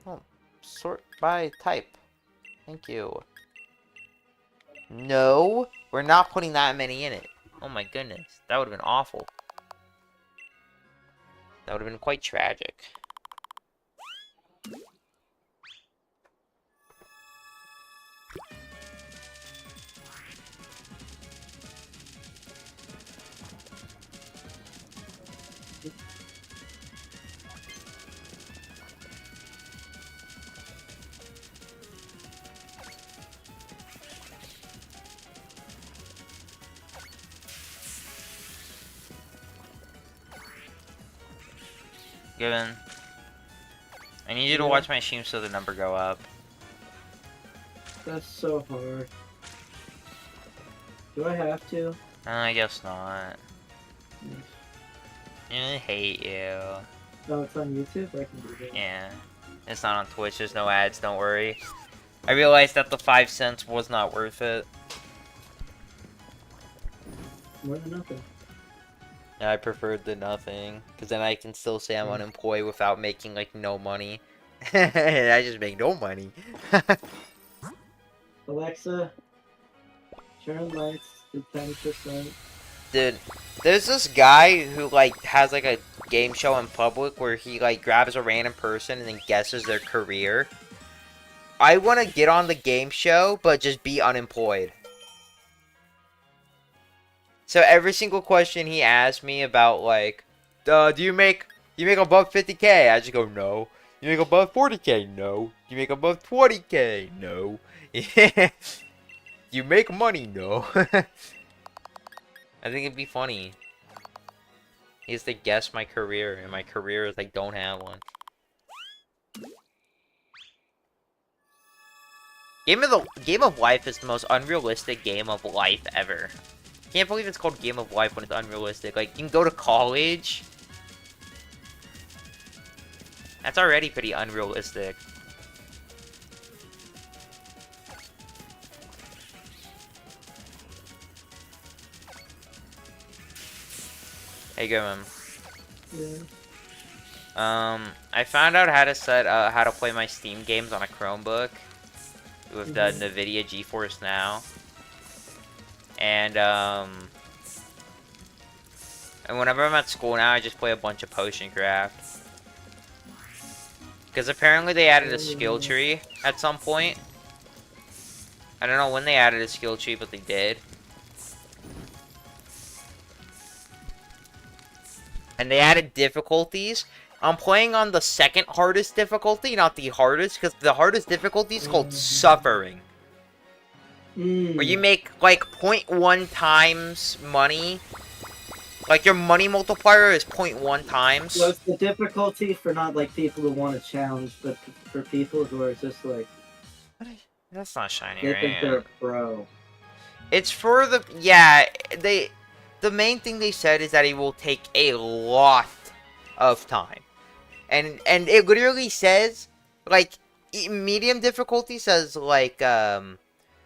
Speaker 1: Oh, sort by type. Thank you. No, we're not putting that many in it. Oh my goodness. That would have been awful. That would have been quite tragic. Given. I need you to watch my stream so the number go up.
Speaker 2: That's so hard. Do I have to?
Speaker 1: I guess not.
Speaker 2: Yes.
Speaker 1: I hate you.
Speaker 2: No, it's on YouTube? I can do that.
Speaker 1: Yeah. It's not on Twitch, there's no ads, don't worry. I realized that the 5 cents was not worth it.
Speaker 2: More than nothing.
Speaker 1: I preferred the nothing, because then I can still say I'm unemployed without making, like, no money. I just make no money.
Speaker 2: Alexa, turn lights to 10%.
Speaker 1: Dude, there's this guy who, like, has, like, a game show in public where he, like, grabs a random person and then guesses their career. I want to get on the game show, but just be unemployed. So every single question he asks me about, like, do you make above 50K? I just go, no. You make above 40K? No. You make above 20K? No. You make money? No. I think it'd be funny. He has to guess my career, and my career is I don't have one. Game of Life is the most unrealistic game of life ever. Can't believe it's called Game of Life when it's unrealistic. Like, you can go to college. That's already pretty unrealistic. Hey, go, man.
Speaker 2: Yeah.
Speaker 1: I found out how to set how to play my Steam games on a Chromebook with the NVIDIA GeForce Now, and whenever I'm at school now, I just play a bunch of Potion Craft. Because apparently they added a skill tree at some point. I don't know when they added a skill tree, but they did. And they added difficulties. I'm playing on the second hardest difficulty, not the hardest, because the hardest difficulty is called Suffering. Where you make, like, 0.1 times money. Like, your money multiplier is 0.1 times.
Speaker 2: So it's the difficulty for not, like, people who want to challenge, but for people who are just, like...
Speaker 1: That's not shiny,
Speaker 2: They
Speaker 1: right?
Speaker 2: think they're a pro.
Speaker 1: It's for the... Yeah, the main thing they said is that it will take a lot of time. And it literally says, like, medium difficulty says, like,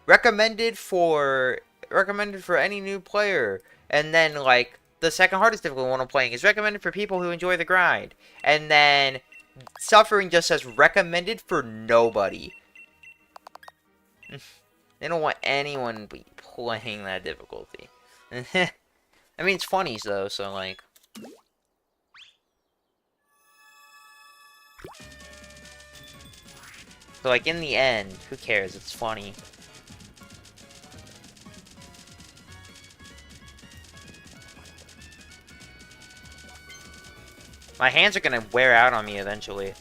Speaker 1: recommended for any new player. And then, like, the second hardest difficulty one I'm playing is recommended for people who enjoy the grind. And then Suffering just says recommended for nobody. They don't want anyone to be playing that difficulty. I mean, it's funny though, so like. So like in the end, who cares? It's funny. My hands are gonna wear out on me eventually.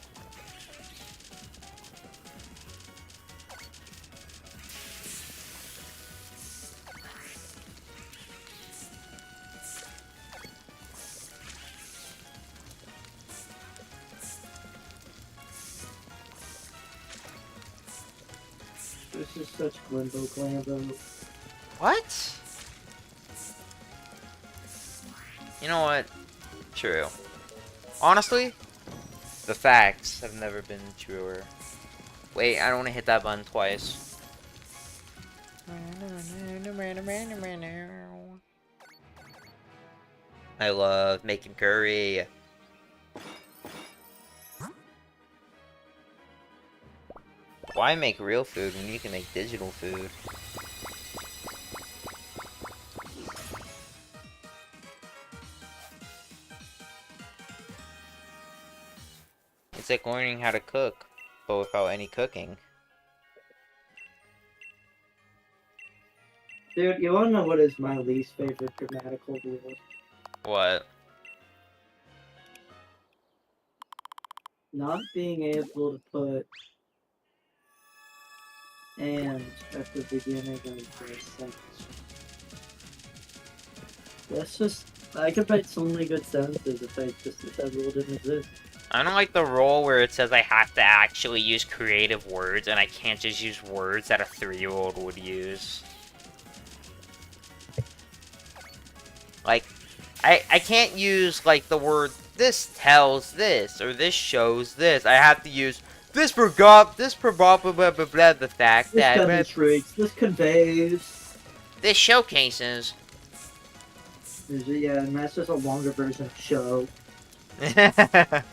Speaker 2: This is such Glimbo Glambo.
Speaker 1: What? You know what? True. Honestly, the facts have never been truer. Wait, I don't want to hit that button twice. I love making curry. Why make real food when you can make digital food? It's like learning how to cook, but without any cooking.
Speaker 2: Dude, you wanna know what is my least favorite grammatical rule?
Speaker 1: What?
Speaker 2: Not being able to put "and" at the beginning of the sentence. That's just... I could write so many good sentences if that rule didn't exist.
Speaker 1: I don't like the rule where it says I have to actually use creative words and I can't just use words that a 3-year-old would use. Like, I can't use, like, the word, this tells this, or this shows this. I have to use, this probably the fact
Speaker 2: This
Speaker 1: that,
Speaker 2: demonstrates, this conveys.
Speaker 1: this showcases.
Speaker 2: Yeah, and that's just a longer version of show.
Speaker 1: And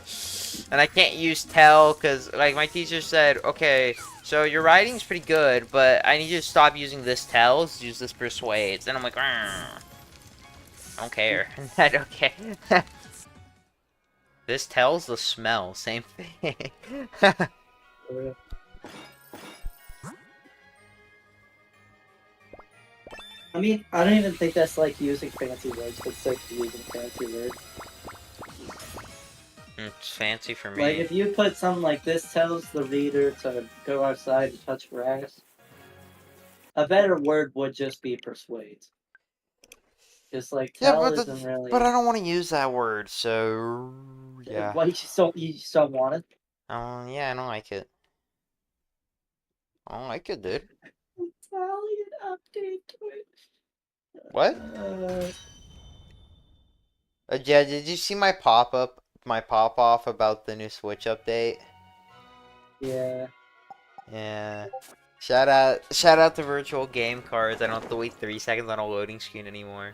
Speaker 1: I can't use tell, because, like, my teacher said, okay, so your writing's pretty good, but I need you to stop using this tells, use this persuades. And I'm like, I don't care. I don't care. This tells the smell, same thing.
Speaker 2: I mean, I don't even think that's like using fancy words, but it's like using fancy words.
Speaker 1: It's fancy for me.
Speaker 2: Like, if you put something like this tells the reader to go outside and touch grass, a better word would just be persuade. Just like tell isn't really.
Speaker 1: But I don't want to use that word, so yeah.
Speaker 2: Why you just don't want it?
Speaker 1: Yeah, I don't like it. I don't like it, dude.
Speaker 2: Italian update to it.
Speaker 1: What? Yeah, did you see my pop-off about the new Switch update?
Speaker 2: Yeah.
Speaker 1: Yeah. Shout out to virtual game cards. I don't have to wait 3 seconds on a loading screen anymore.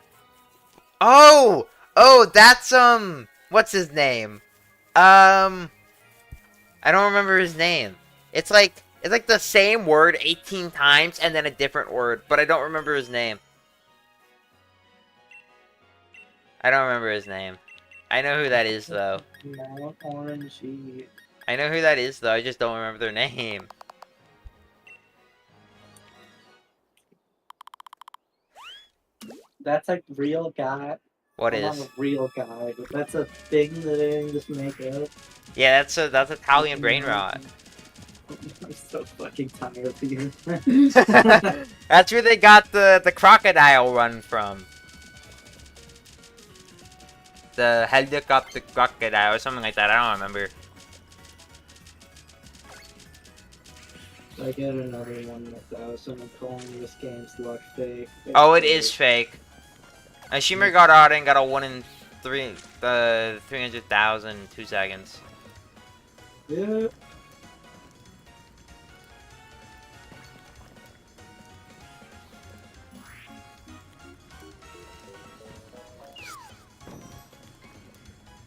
Speaker 1: Oh! Oh, that's, what's his name? I don't remember his name. It's like the same word 18 times and then a different word, but I don't remember his name. I don't remember his name. I know who that is, though.
Speaker 2: Mount Orangey.
Speaker 1: I know who that is, though. I just don't remember their name.
Speaker 2: That's like real guy.
Speaker 1: What
Speaker 2: I'm
Speaker 1: is?
Speaker 2: not a real guy, but that's a thing that they didn't just make up.
Speaker 1: Yeah, that's Italian brain rot.
Speaker 2: I'm so fucking tired of you.
Speaker 1: That's where they got the crocodile run from. The helicopter crocodile or something like that. I don't remember.
Speaker 2: I get another one with someone calling this game's luck fake.
Speaker 1: Oh, it is fake. Shimmer got out and got a 1 in 300,000 2 seconds.
Speaker 2: Yeah.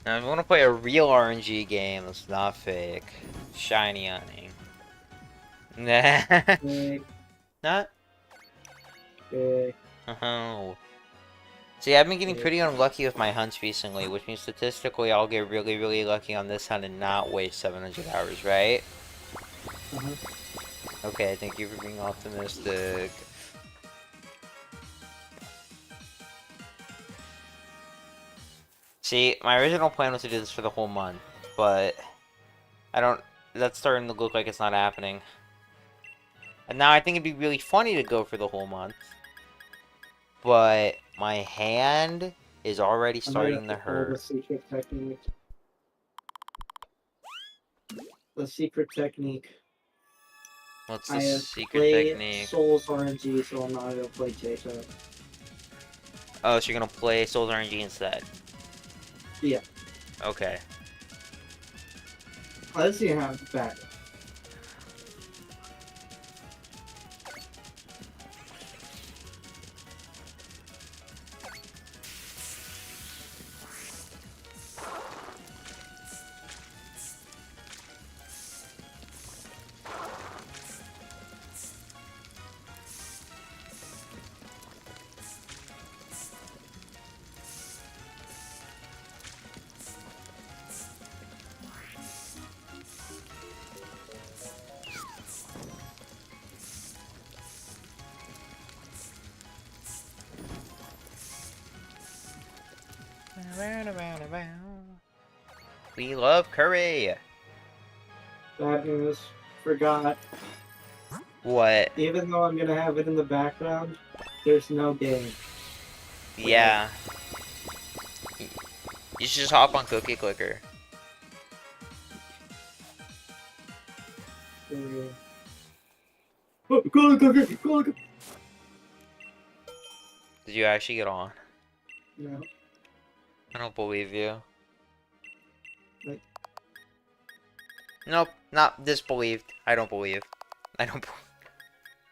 Speaker 1: Now, if you want to play a real RNG game that's not fake, shiny hunting. Nah.
Speaker 2: Fake.
Speaker 1: Not?
Speaker 2: Fake.
Speaker 1: Oh. See, I've been getting pretty unlucky with my hunts recently, which means statistically I'll get really, really lucky on this hunt and not waste 700 hours, right? Okay, thank you for being optimistic. See, my original plan was to do this for the whole month, but that's starting to look like it's not happening. And now I think it'd be really funny to go for the whole month, but my hand is already starting to hurt.
Speaker 2: The secret technique. The secret technique.
Speaker 1: What's the
Speaker 2: I have
Speaker 1: secret
Speaker 2: played
Speaker 1: technique?
Speaker 2: Souls RNG, so I'm not gonna play Cashapp.
Speaker 1: Oh, so you're gonna play Souls RNG instead?
Speaker 2: Yeah.
Speaker 1: Okay.
Speaker 2: Let's see how bad.
Speaker 1: We love curry.
Speaker 2: Bad news. Forgot.
Speaker 1: What?
Speaker 2: Even though I'm gonna have it in the background, there's no game.
Speaker 1: Yeah. You should just hop on Cookie Clicker.
Speaker 2: Go.
Speaker 1: Did you actually get on?
Speaker 2: No.
Speaker 1: I don't believe you.
Speaker 2: Like-
Speaker 1: Nope, not disbelieved. I don't believe. I don't.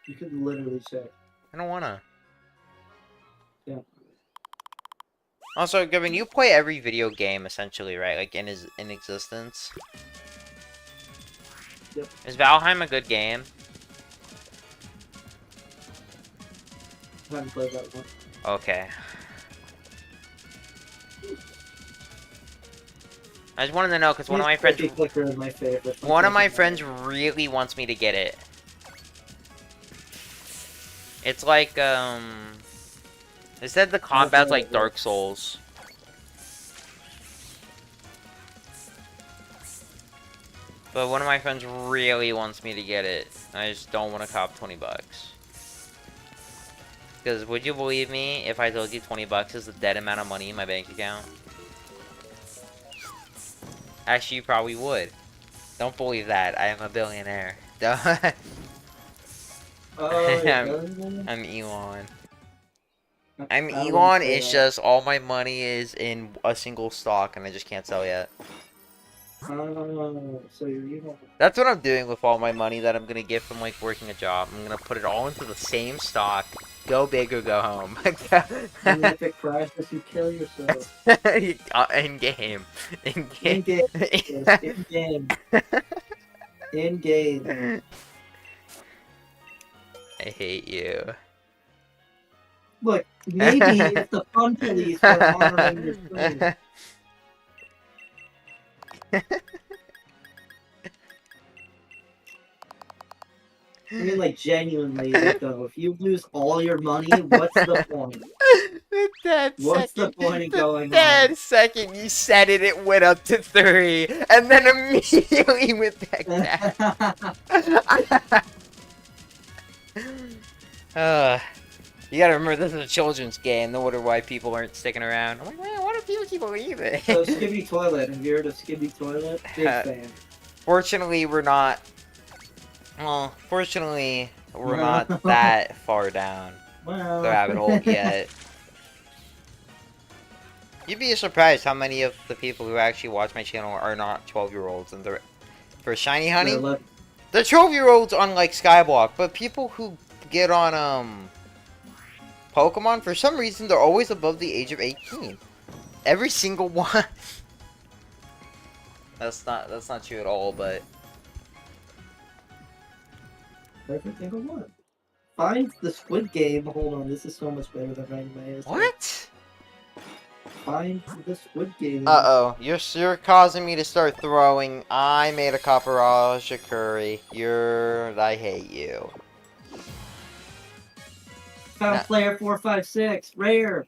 Speaker 2: You could literally check.
Speaker 1: I don't wanna.
Speaker 2: Yeah.
Speaker 1: Also, Gavin, you play every video game essentially, right? Like in existence.
Speaker 2: Yep.
Speaker 1: Is Valheim a good game?
Speaker 2: I haven't played that one.
Speaker 1: Okay. I just wanted to know because one of my friends.
Speaker 2: Cookie Clicker is my favorite.
Speaker 1: One of my friends really wants me to get it. It's like, they said the combat's like Dark Souls. But one of my friends really wants me to get it. I just don't want to cop 20 bucks. Because would you believe me if I told you 20 bucks is the dead amount of money in my bank account? Actually, you probably would. Don't believe that. I am a billionaire. I'm Elon. I'm Elon, it's just all my money is in a single stock and I just can't sell yet.
Speaker 2: Oh, so you're Elon.
Speaker 1: That's what I'm doing with all my money that I'm gonna get from like working a job. I'm gonna put it all into the same stock. Go big or go home.
Speaker 2: And if it crashes, you kill yourself.
Speaker 1: In game. In
Speaker 2: In
Speaker 1: game.
Speaker 2: game. Yes, in game. In game.
Speaker 1: I hate you.
Speaker 2: Look, maybe if the fun police were monitoring your screen. I mean, like, genuinely, though, if you lose all your money, what's the point? What's the point in going on?
Speaker 1: Second you said it, it went up to 3, and then immediately went back down. You gotta remember, this is a children's game. No wonder why people aren't sticking around. I'm like, man, why do people keep leaving?
Speaker 2: So, Skibby Toilet. Have you heard of Skibby Toilet? Big fan.
Speaker 1: Fortunately, we're not... Well, fortunately, we're not that far down
Speaker 2: Well...
Speaker 1: the rabbit hole yet. You'd be surprised how many of the people who actually watch my channel are not 12-year-olds. And for Shiny Honey, they're 12-year-olds on, like, Skyblock. But people who get on, Pokemon, for some reason, they're always above the age of 18. Every single one. That's not true at all, but...
Speaker 2: Every single one. Find the Squid Game. Hold on, this is so much better than Ranma.
Speaker 1: What?
Speaker 2: Find the Squid Game.
Speaker 1: Uh-oh. You're causing me to start throwing. I made a Caparage curry. I hate you.
Speaker 2: Found player 456. Rare.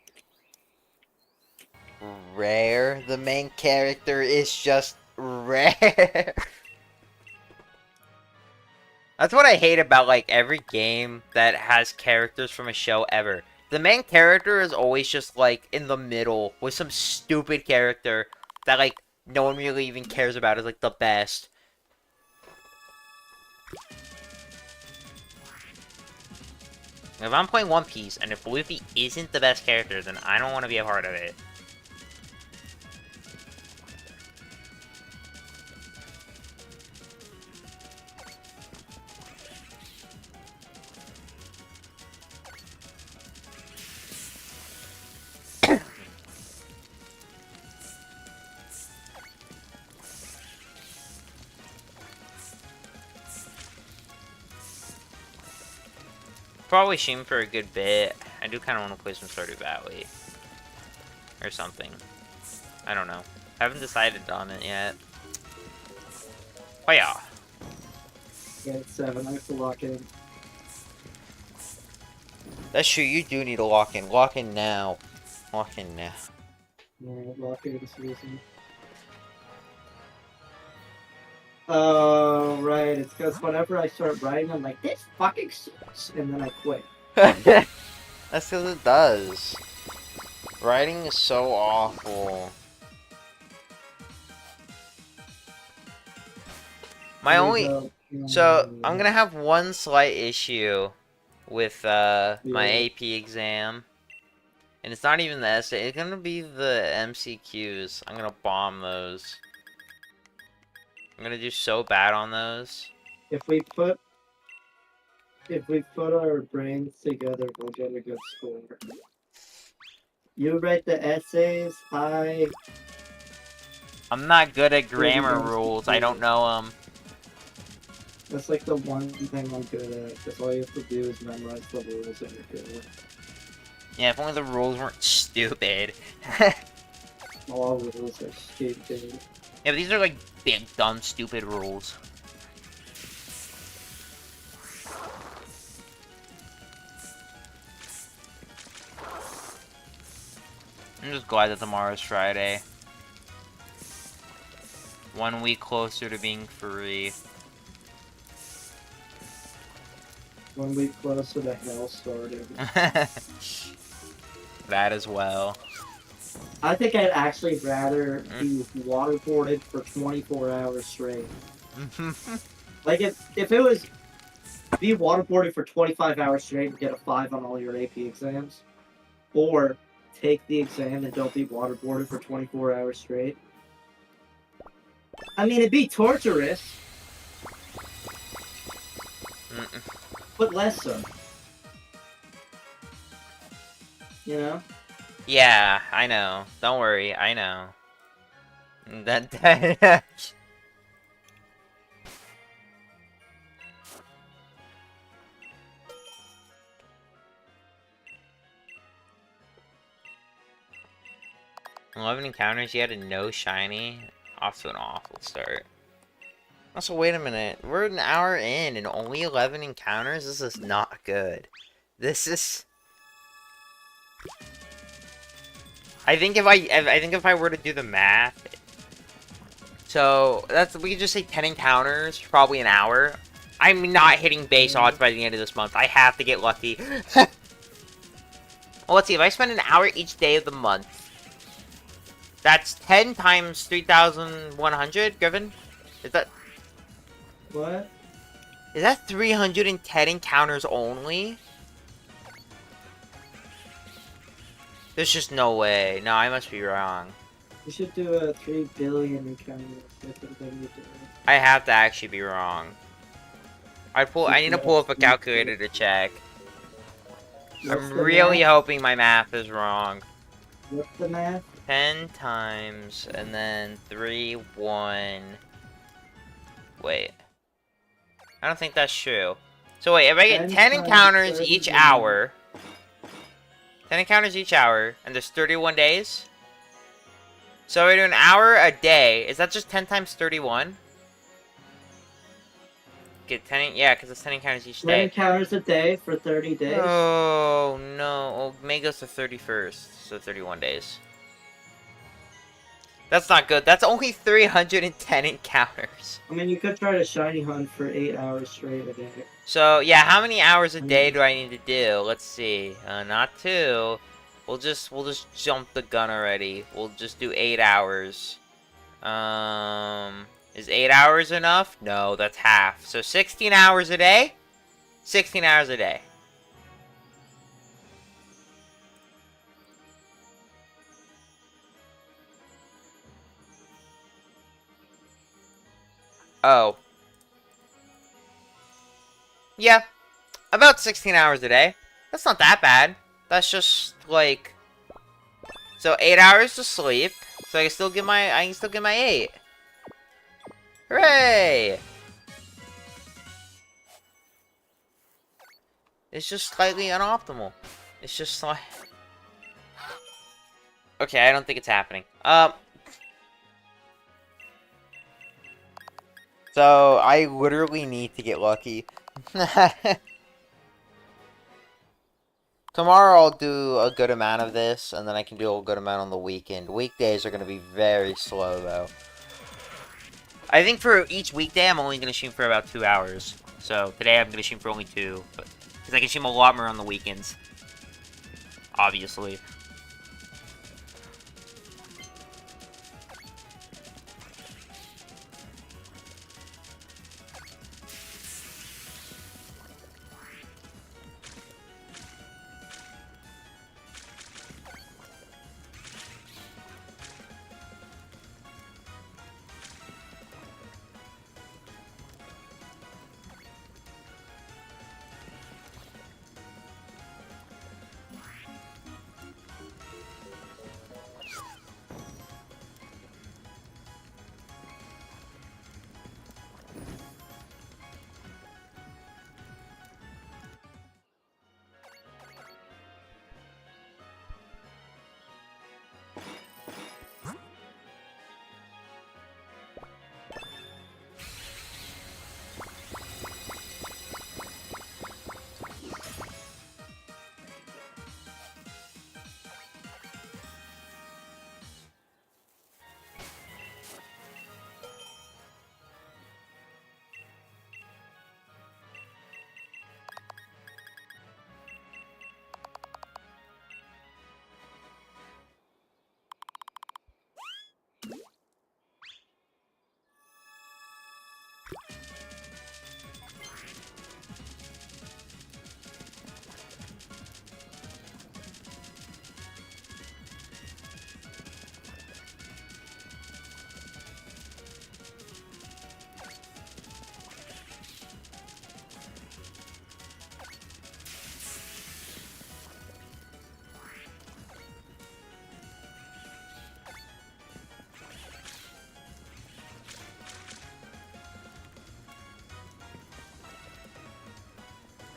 Speaker 1: Rare? The main character is just rare. That's what I hate about, like, every game that has characters from a show ever. The main character is always just, like, in the middle with some stupid character that, like, no one really even cares about as, like, the best. If I'm playing One Piece and if Luffy isn't the best character, then I don't want to be a part of it. Probably stream for a good bit. I do kind of want to play some Stardew Valley. Or something. I don't know. Haven't decided on it yet. Oh yeah.
Speaker 2: Yeah, it's 7. I have to lock in.
Speaker 1: That's true, you do need to lock in. Lock in now. Lock in now.
Speaker 2: Lucky this season. Oh, right. It's because whenever I start writing, I'm like, this fucking sucks, and then I quit.
Speaker 1: That's because it does. Writing is so awful. My only... So, I'm gonna have one slight issue with my AP exam. And it's not even the essay, it's gonna be the MCQs. I'm gonna bomb those. I'm gonna do so bad on those.
Speaker 2: If we put our brains together, we'll get a good score. You write the essays,
Speaker 1: I'm not good at grammar rules, I don't know them.
Speaker 2: That's like the one thing I'm good at, because all you have to do is memorize the rules and you're good.
Speaker 1: Yeah, if only the rules weren't stupid.
Speaker 2: All rules are stupid.
Speaker 1: Yeah, but these are like big, dumb, stupid rules. I'm just glad that tomorrow's Friday. 1 week closer to being free.
Speaker 2: 1 week closer to hell starting.
Speaker 1: That as well.
Speaker 2: I think I'd actually rather be waterboarded for 24 hours straight. Like, if it was be waterboarded for 25 hours straight and get a 5 on all your AP exams, or take the exam and don't be waterboarded for 24 hours straight. I mean, it'd be torturous, but less so. You know?
Speaker 1: Yeah, I know. Don't worry, I know. That "11 encounters, you had a no shiny? Off to an awful start. Also, wait a minute. We're an hour in and only 11 encounters? This is not good. This is... I think if I were to do the math... So, we could just say 10 encounters, probably an hour. I'm not hitting base odds by the end of this month. I have to get lucky. Well, let's see. If I spend an hour each day of the month, that's 10 times 3,100, Griffin? Is that...
Speaker 2: What?
Speaker 1: Is that 310 encounters only? There's just no way. No, I must be wrong.
Speaker 2: We should do a 3 billion encounters. I think that we do.
Speaker 1: I have to actually be wrong. I need to pull up a calculator to check.
Speaker 2: What's
Speaker 1: I'm
Speaker 2: the
Speaker 1: really
Speaker 2: math?
Speaker 1: hoping my math is wrong.
Speaker 2: What's the math?
Speaker 1: 10 times, and then 3, 1... Wait. I don't think that's true. So wait, if I get 10 encounters each hour... 10 encounters each hour, and there's 31 days? So we do an hour a day. Is that just 10 times 31? Get 10, yeah, because it's 10 encounters each
Speaker 2: 10
Speaker 1: day.
Speaker 2: encounters a day for 30 days?
Speaker 1: Oh, no. Oh, Mega's the 31st, so 31 days. That's not good. That's only 310 encounters.
Speaker 2: I mean, you could try to shiny hunt for 8 hours straight a day.
Speaker 1: So, yeah, how many hours a day do I need to do? Let's see. Not 2. We'll just jump the gun already. We'll just do 8 hours. Is 8 hours enough? No, that's half. So 16 hours a day? 16 hours a day. Oh. Yeah. About 16 hours a day. That's not that bad. That's just, like... So 8 hours to sleep. So I can still get my 8. Hooray! It's just slightly unoptimal. It's just like... Okay, I don't think it's happening. So, I literally need to get lucky. Tomorrow I'll do a good amount of this, and then I can do a good amount on the weekend. Weekdays are going to be very slow, though. I think for each weekday, I'm only going to shoot for about 2 hours. So today I'm going to shoot for only 2, because I can shoot a lot more on the weekends. Obviously.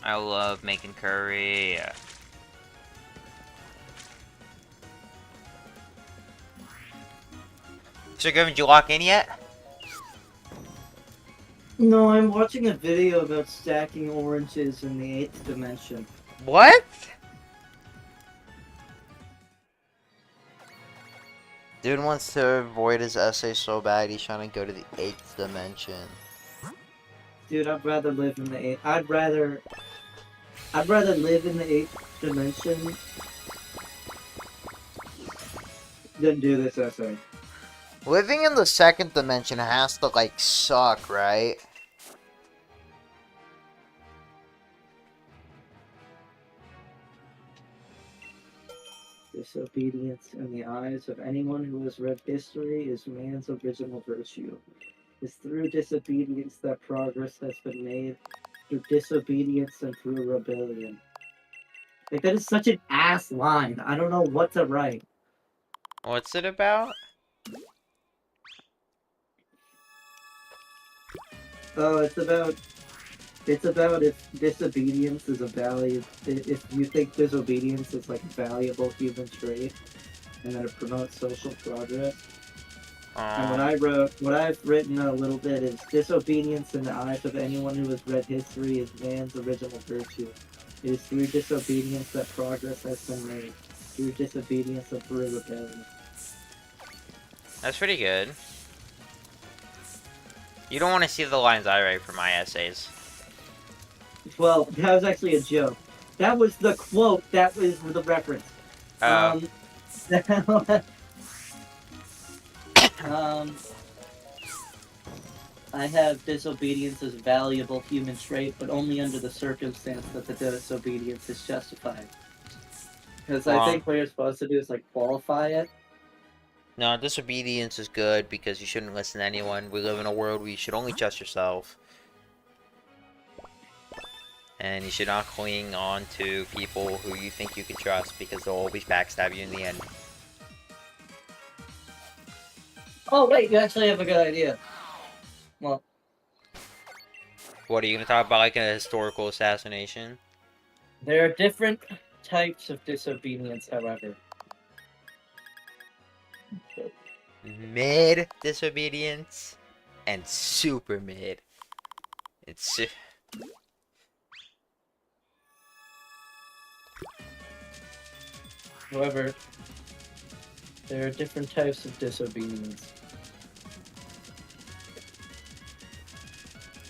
Speaker 1: I love making curry. So, Griffin, did you lock in yet?
Speaker 2: No, I'm watching a video about stacking oranges in the 8th dimension.
Speaker 1: What? Dude wants to avoid his essay so bad he's trying to go to the 8th dimension.
Speaker 2: Dude, I'd rather live in the 8th. I'd rather live in the 8th dimension than do this essay.
Speaker 1: Living in the 2nd dimension has to, like, suck, right?
Speaker 2: Disobedience in the eyes of anyone who has read history is man's original virtue. It's through disobedience that progress has been made, through disobedience and through rebellion. Like, that is such an ass line. I don't know what to write.
Speaker 1: What's it about?
Speaker 2: Oh, it's about if disobedience is a value. If you think disobedience is like a valuable human trait, and that it promotes social progress. And what I've written a little bit is disobedience in the eyes of anyone who has read history is man's original virtue. It is through disobedience that progress has been made. Through disobedience and through rebellion.
Speaker 1: That's pretty good. You don't want to see the lines I write for my essays.
Speaker 2: Well, that was actually a joke. That was the quote. That was the reference.
Speaker 1: Oh.
Speaker 2: I have disobedience as a valuable human trait, but only under the circumstance that the disobedience is justified. Because I think what you're supposed to do is like qualify it.
Speaker 1: No, disobedience is good because you shouldn't listen to anyone. We live in a world where you should only trust yourself. And you should not cling on to people who you think you can trust because they'll always backstab you in the end.
Speaker 2: Oh, wait, you actually have a good idea. Well,
Speaker 1: what are you going to talk about, like a historical assassination?
Speaker 2: there are different types of disobedience, however.
Speaker 1: Mid disobedience and super mid.
Speaker 2: However, there are different types of disobedience.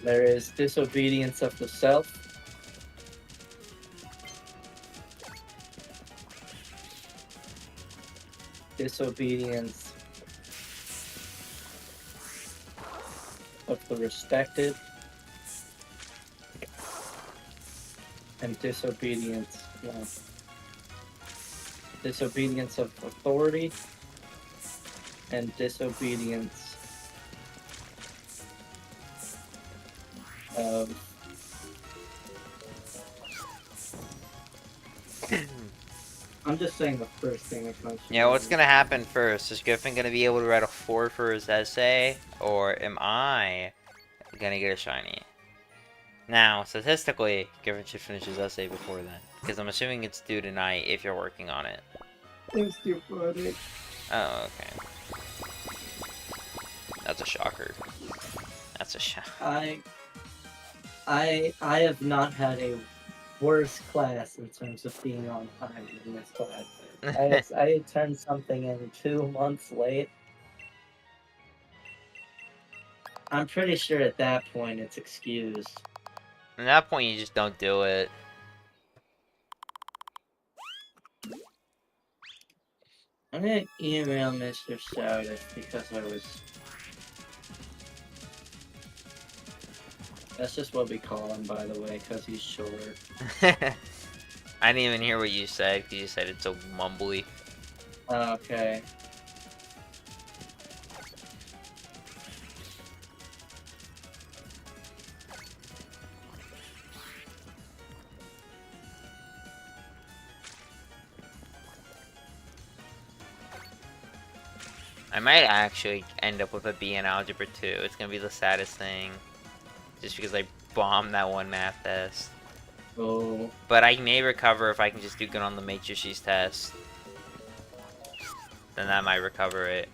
Speaker 2: There is disobedience of the self. Disobedience of the respected. And disobedience, disobedience of authority. And disobedience of I'm just saying the first thing that comes to
Speaker 1: Yeah, what's
Speaker 2: mind.
Speaker 1: gonna happen first? Is Griffin gonna be able to write a 4 for his essay, or am I gonna get a shiny? Now, statistically, Griffin should finish his essay before then, because I'm assuming it's due tonight if you're working on it.
Speaker 2: It's too funny.
Speaker 1: Oh, okay. That's a shocker. That's a shock.
Speaker 2: I have not had a worse class in terms of being on time in this class. I had turned something in 2 months late. I'm pretty sure at that point it's excused.
Speaker 1: At that point, you just don't do it.
Speaker 2: I'm gonna email Mr. Stout because I was. That's just what we call him, by the way, because he's short.
Speaker 1: I didn't even hear what you said, because you said it so mumbly.
Speaker 2: Okay.
Speaker 1: I might actually end up with a B in Algebra 2. It's gonna be the saddest thing. Just because I bombed that one math test.
Speaker 2: Oh.
Speaker 1: But I may recover if I can just do good on the matrices test. Then that might recover it.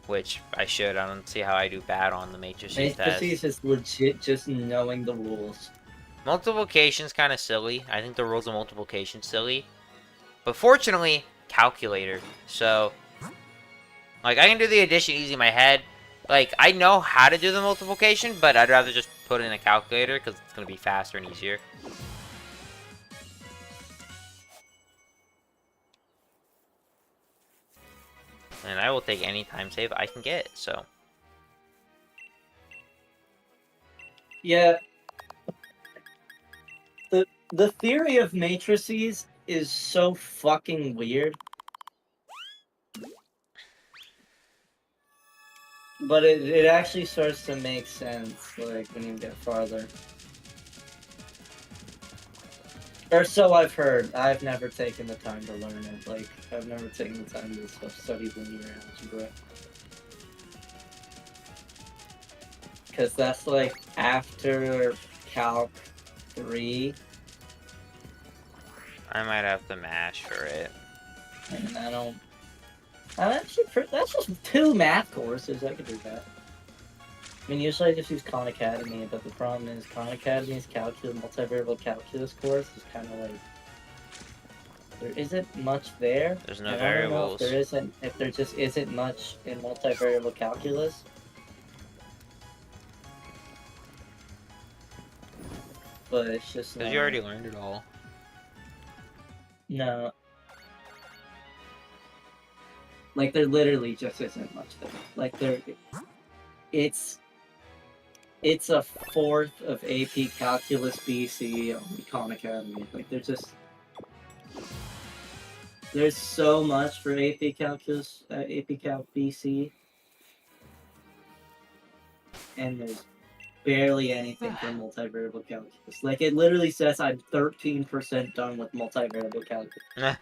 Speaker 1: Which I should. I don't see how I do bad on the matrices test.
Speaker 2: Matrices is legit just knowing the rules.
Speaker 1: Multiplication's kind of silly. I think the rules of multiplication silly. But fortunately, calculator. So, like, I can do the addition easy in my head. Like, I know how to do the multiplication, but I'd rather just put it in a calculator because it's going to be faster and easier. And I will take any time save I can get, so.
Speaker 2: Yeah. The theory of matrices is so fucking weird. But it actually starts to make sense, like, when you get farther. Or so I've heard. I've never taken the time to learn it. Like, I've never taken the time to study linear algebra. Because that's, like, after Calc 3.
Speaker 1: I might have to mash for it.
Speaker 2: And I don't... I'm actually that's just 2 math courses. I could do that. I mean, usually I just use Khan Academy, but the problem is Khan Academy's multivariable calculus course is kind of like there isn't much there.
Speaker 1: There's no
Speaker 2: and I don't know
Speaker 1: variables.
Speaker 2: if there just isn't much in multivariable calculus. But it's just
Speaker 1: Because you already learned it all.
Speaker 2: No. Like, there literally just isn't much there. Like, it's a fourth of AP Calculus BC on Khan Academy. Like, there's so much for AP Calculus, AP Calc BC, and there's barely anything for multivariable calculus. Like, it literally says I'm 13% done with multivariable calculus.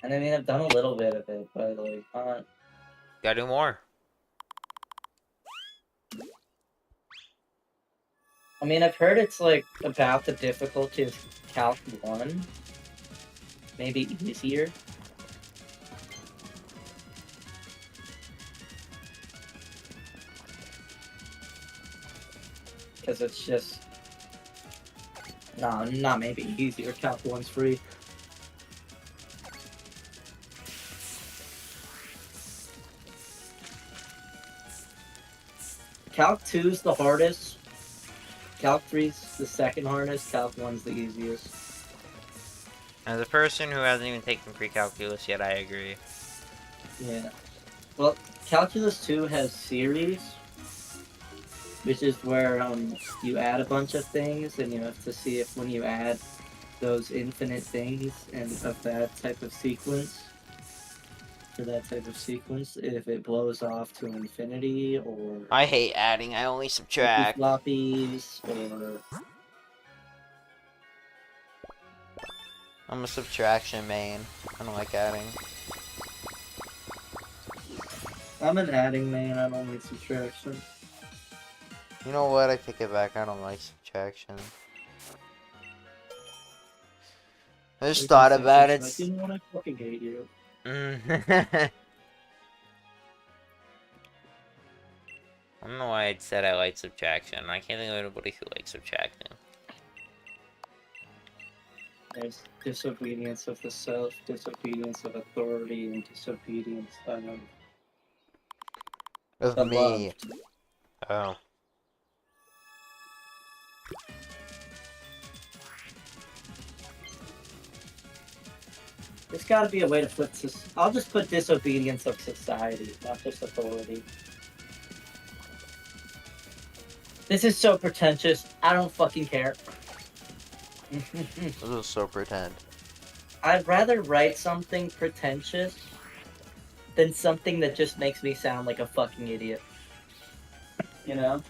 Speaker 2: And I mean, I've done a little bit of it, but like,
Speaker 1: Gotta do more.
Speaker 2: I mean, I've heard it's like about the difficulty of Calc 1. Maybe easier. Because it's just... No, not maybe easier. Calc 1's free. Calc 2's the hardest. Calc 3's the second hardest. Calc 1's the easiest.
Speaker 1: As a person who hasn't even taken pre-calculus yet, I agree.
Speaker 2: Yeah. Well, Calculus 2 has series, which is where you add a bunch of things, and you have to see if when you add those infinite things and of that type of sequence, if it blows off to infinity or
Speaker 1: I hate adding. I only subtract.
Speaker 2: floppies or
Speaker 1: I'm a subtraction main. I don't like adding.
Speaker 2: I'm an adding man. I don't like subtraction.
Speaker 1: You know what? I take it back. I don't like subtraction. I just thought about it.
Speaker 2: Like, you know what? I fucking hate you.
Speaker 1: I don't know why I said I like subtraction. I can't think of anybody who likes subtracting.
Speaker 2: There's disobedience of the self, disobedience of authority, and disobedience
Speaker 1: Of
Speaker 2: the
Speaker 1: me.
Speaker 2: loved.
Speaker 1: Oh.
Speaker 2: There's gotta be a way to put this. I'll just put disobedience of society, not just authority. This is so pretentious. I don't fucking care.
Speaker 1: This is so pretend.
Speaker 2: I'd rather write something pretentious than something that just makes me sound like a fucking idiot. You know?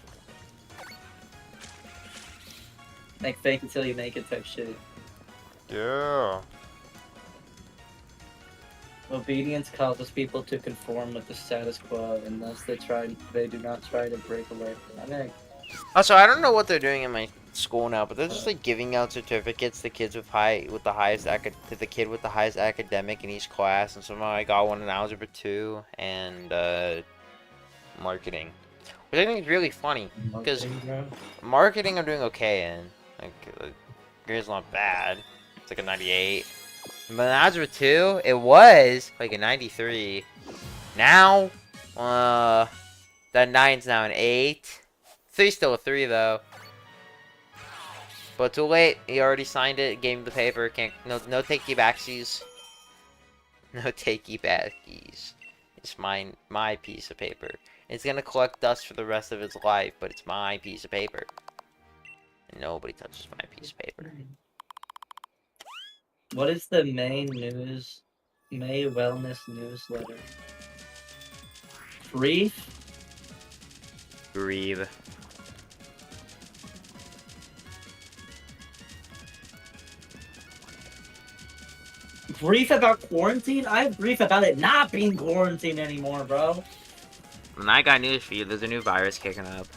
Speaker 2: Like fake until you make it type shit.
Speaker 1: Yeah.
Speaker 2: Obedience causes people to conform with the status quo, and thus they do not try to break away from it.
Speaker 1: Also, I don't know what they're doing in my school now, but they're just like giving out certificates to kids with the highest academic in each class, and somehow I got one in algebra 2 and marketing, which I think is really funny because marketing I'm doing okay in. Like, grade's not bad. It's like a 98. But in algebra 2, it was like a 93. Now, that 9's now an 8. 3's still a 3 though. But too late. He already signed it. Gave him the paper. No takey backsies. No takey backies. It's my piece of paper. It's gonna collect dust for the rest of its life, but it's my piece of paper. And nobody touches my piece of paper.
Speaker 2: What is the May wellness newsletter? Grief?
Speaker 1: Grieve.
Speaker 2: Grief about quarantine? I have grief about it not being quarantined anymore, bro.
Speaker 1: And I got news for you. There's a new virus kicking up.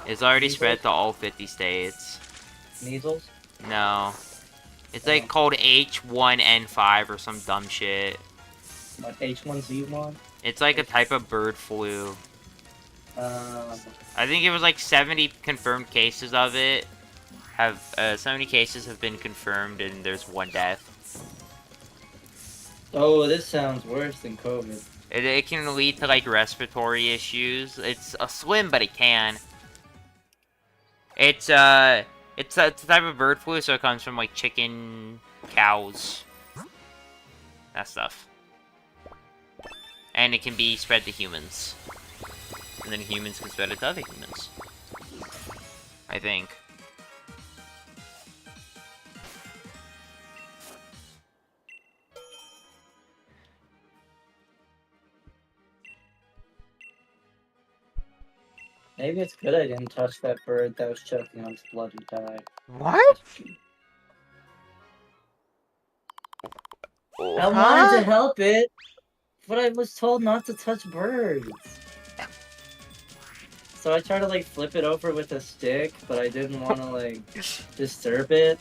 Speaker 1: It's already spread to all 50 states.
Speaker 2: Measles?
Speaker 1: No. It's like called H1N5 or some dumb shit.
Speaker 2: Like H1Z1?
Speaker 1: It's like a type of bird flu.
Speaker 2: I
Speaker 1: think it was like 70 confirmed cases of it. 70 cases have been confirmed and there's 1 death.
Speaker 2: Oh, this sounds worse than COVID.
Speaker 1: It can lead to like respiratory issues. It's a slim, but it can. It's a type of bird flu, so it comes from like chicken, cows, that stuff. And it can be spread to humans. And then humans can spread it to other humans. I think.
Speaker 2: Maybe it's good I didn't touch that bird that was choking on its blood and died.
Speaker 1: What?
Speaker 2: I wanted to help it, but I was told not to touch birds. So I tried to like flip it over with a stick, but I didn't want to like disturb it.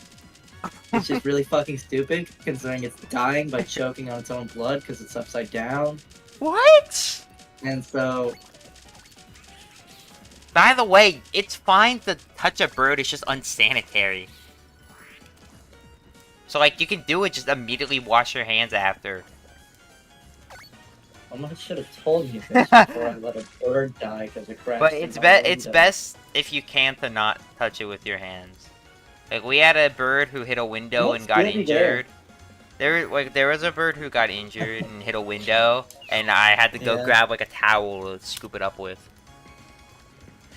Speaker 2: Which is really fucking stupid, considering it's dying by choking on its own blood because it's upside down.
Speaker 1: What?
Speaker 2: And so
Speaker 1: By the way, it's fine to touch a bird, it's just unsanitary. So, like, you can do it, just immediately wash your hands after.
Speaker 2: I should have told you this before I let a bird die because it crashed
Speaker 1: But
Speaker 2: in my
Speaker 1: it's
Speaker 2: window.
Speaker 1: best if you can to not touch it with your hands. Like, we had a bird who hit a window and got injured. There was a bird who got injured and hit a window, and I had to go grab, like, a towel to scoop it up with.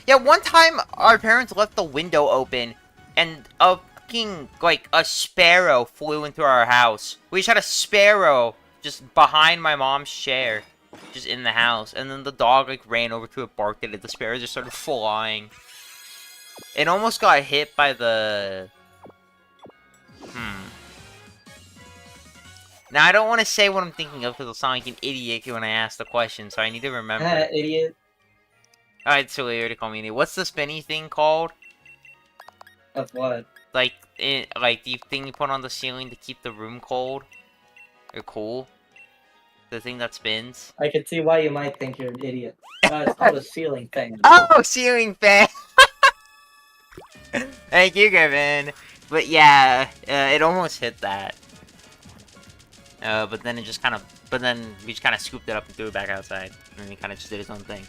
Speaker 1: Yeah, one time, our parents left the window open, and a fucking, like, a sparrow flew into our house. We just had a sparrow just behind my mom's chair, just in the house, and then the dog, like, ran over to it, barked at it, the sparrow just started flying. It almost got hit by the... Now, I don't want to say what I'm thinking of because I'll sound like an idiot when I ask the question, so I need to remember.
Speaker 2: Idiot.
Speaker 1: Alright, so weird to call me an idiot. What's the spinny thing called?
Speaker 2: Of what?
Speaker 1: Like the thing you put on the ceiling to keep the room cold? Or cool? The thing that spins?
Speaker 2: I can see why you might think you're an idiot. It's called a ceiling fan.
Speaker 1: Oh, ceiling fan! Thank you, Griffin. But yeah, it almost hit that. But then it just kind of... But then we just kind of scooped it up and threw it back outside. And then he kind of just did his own thing.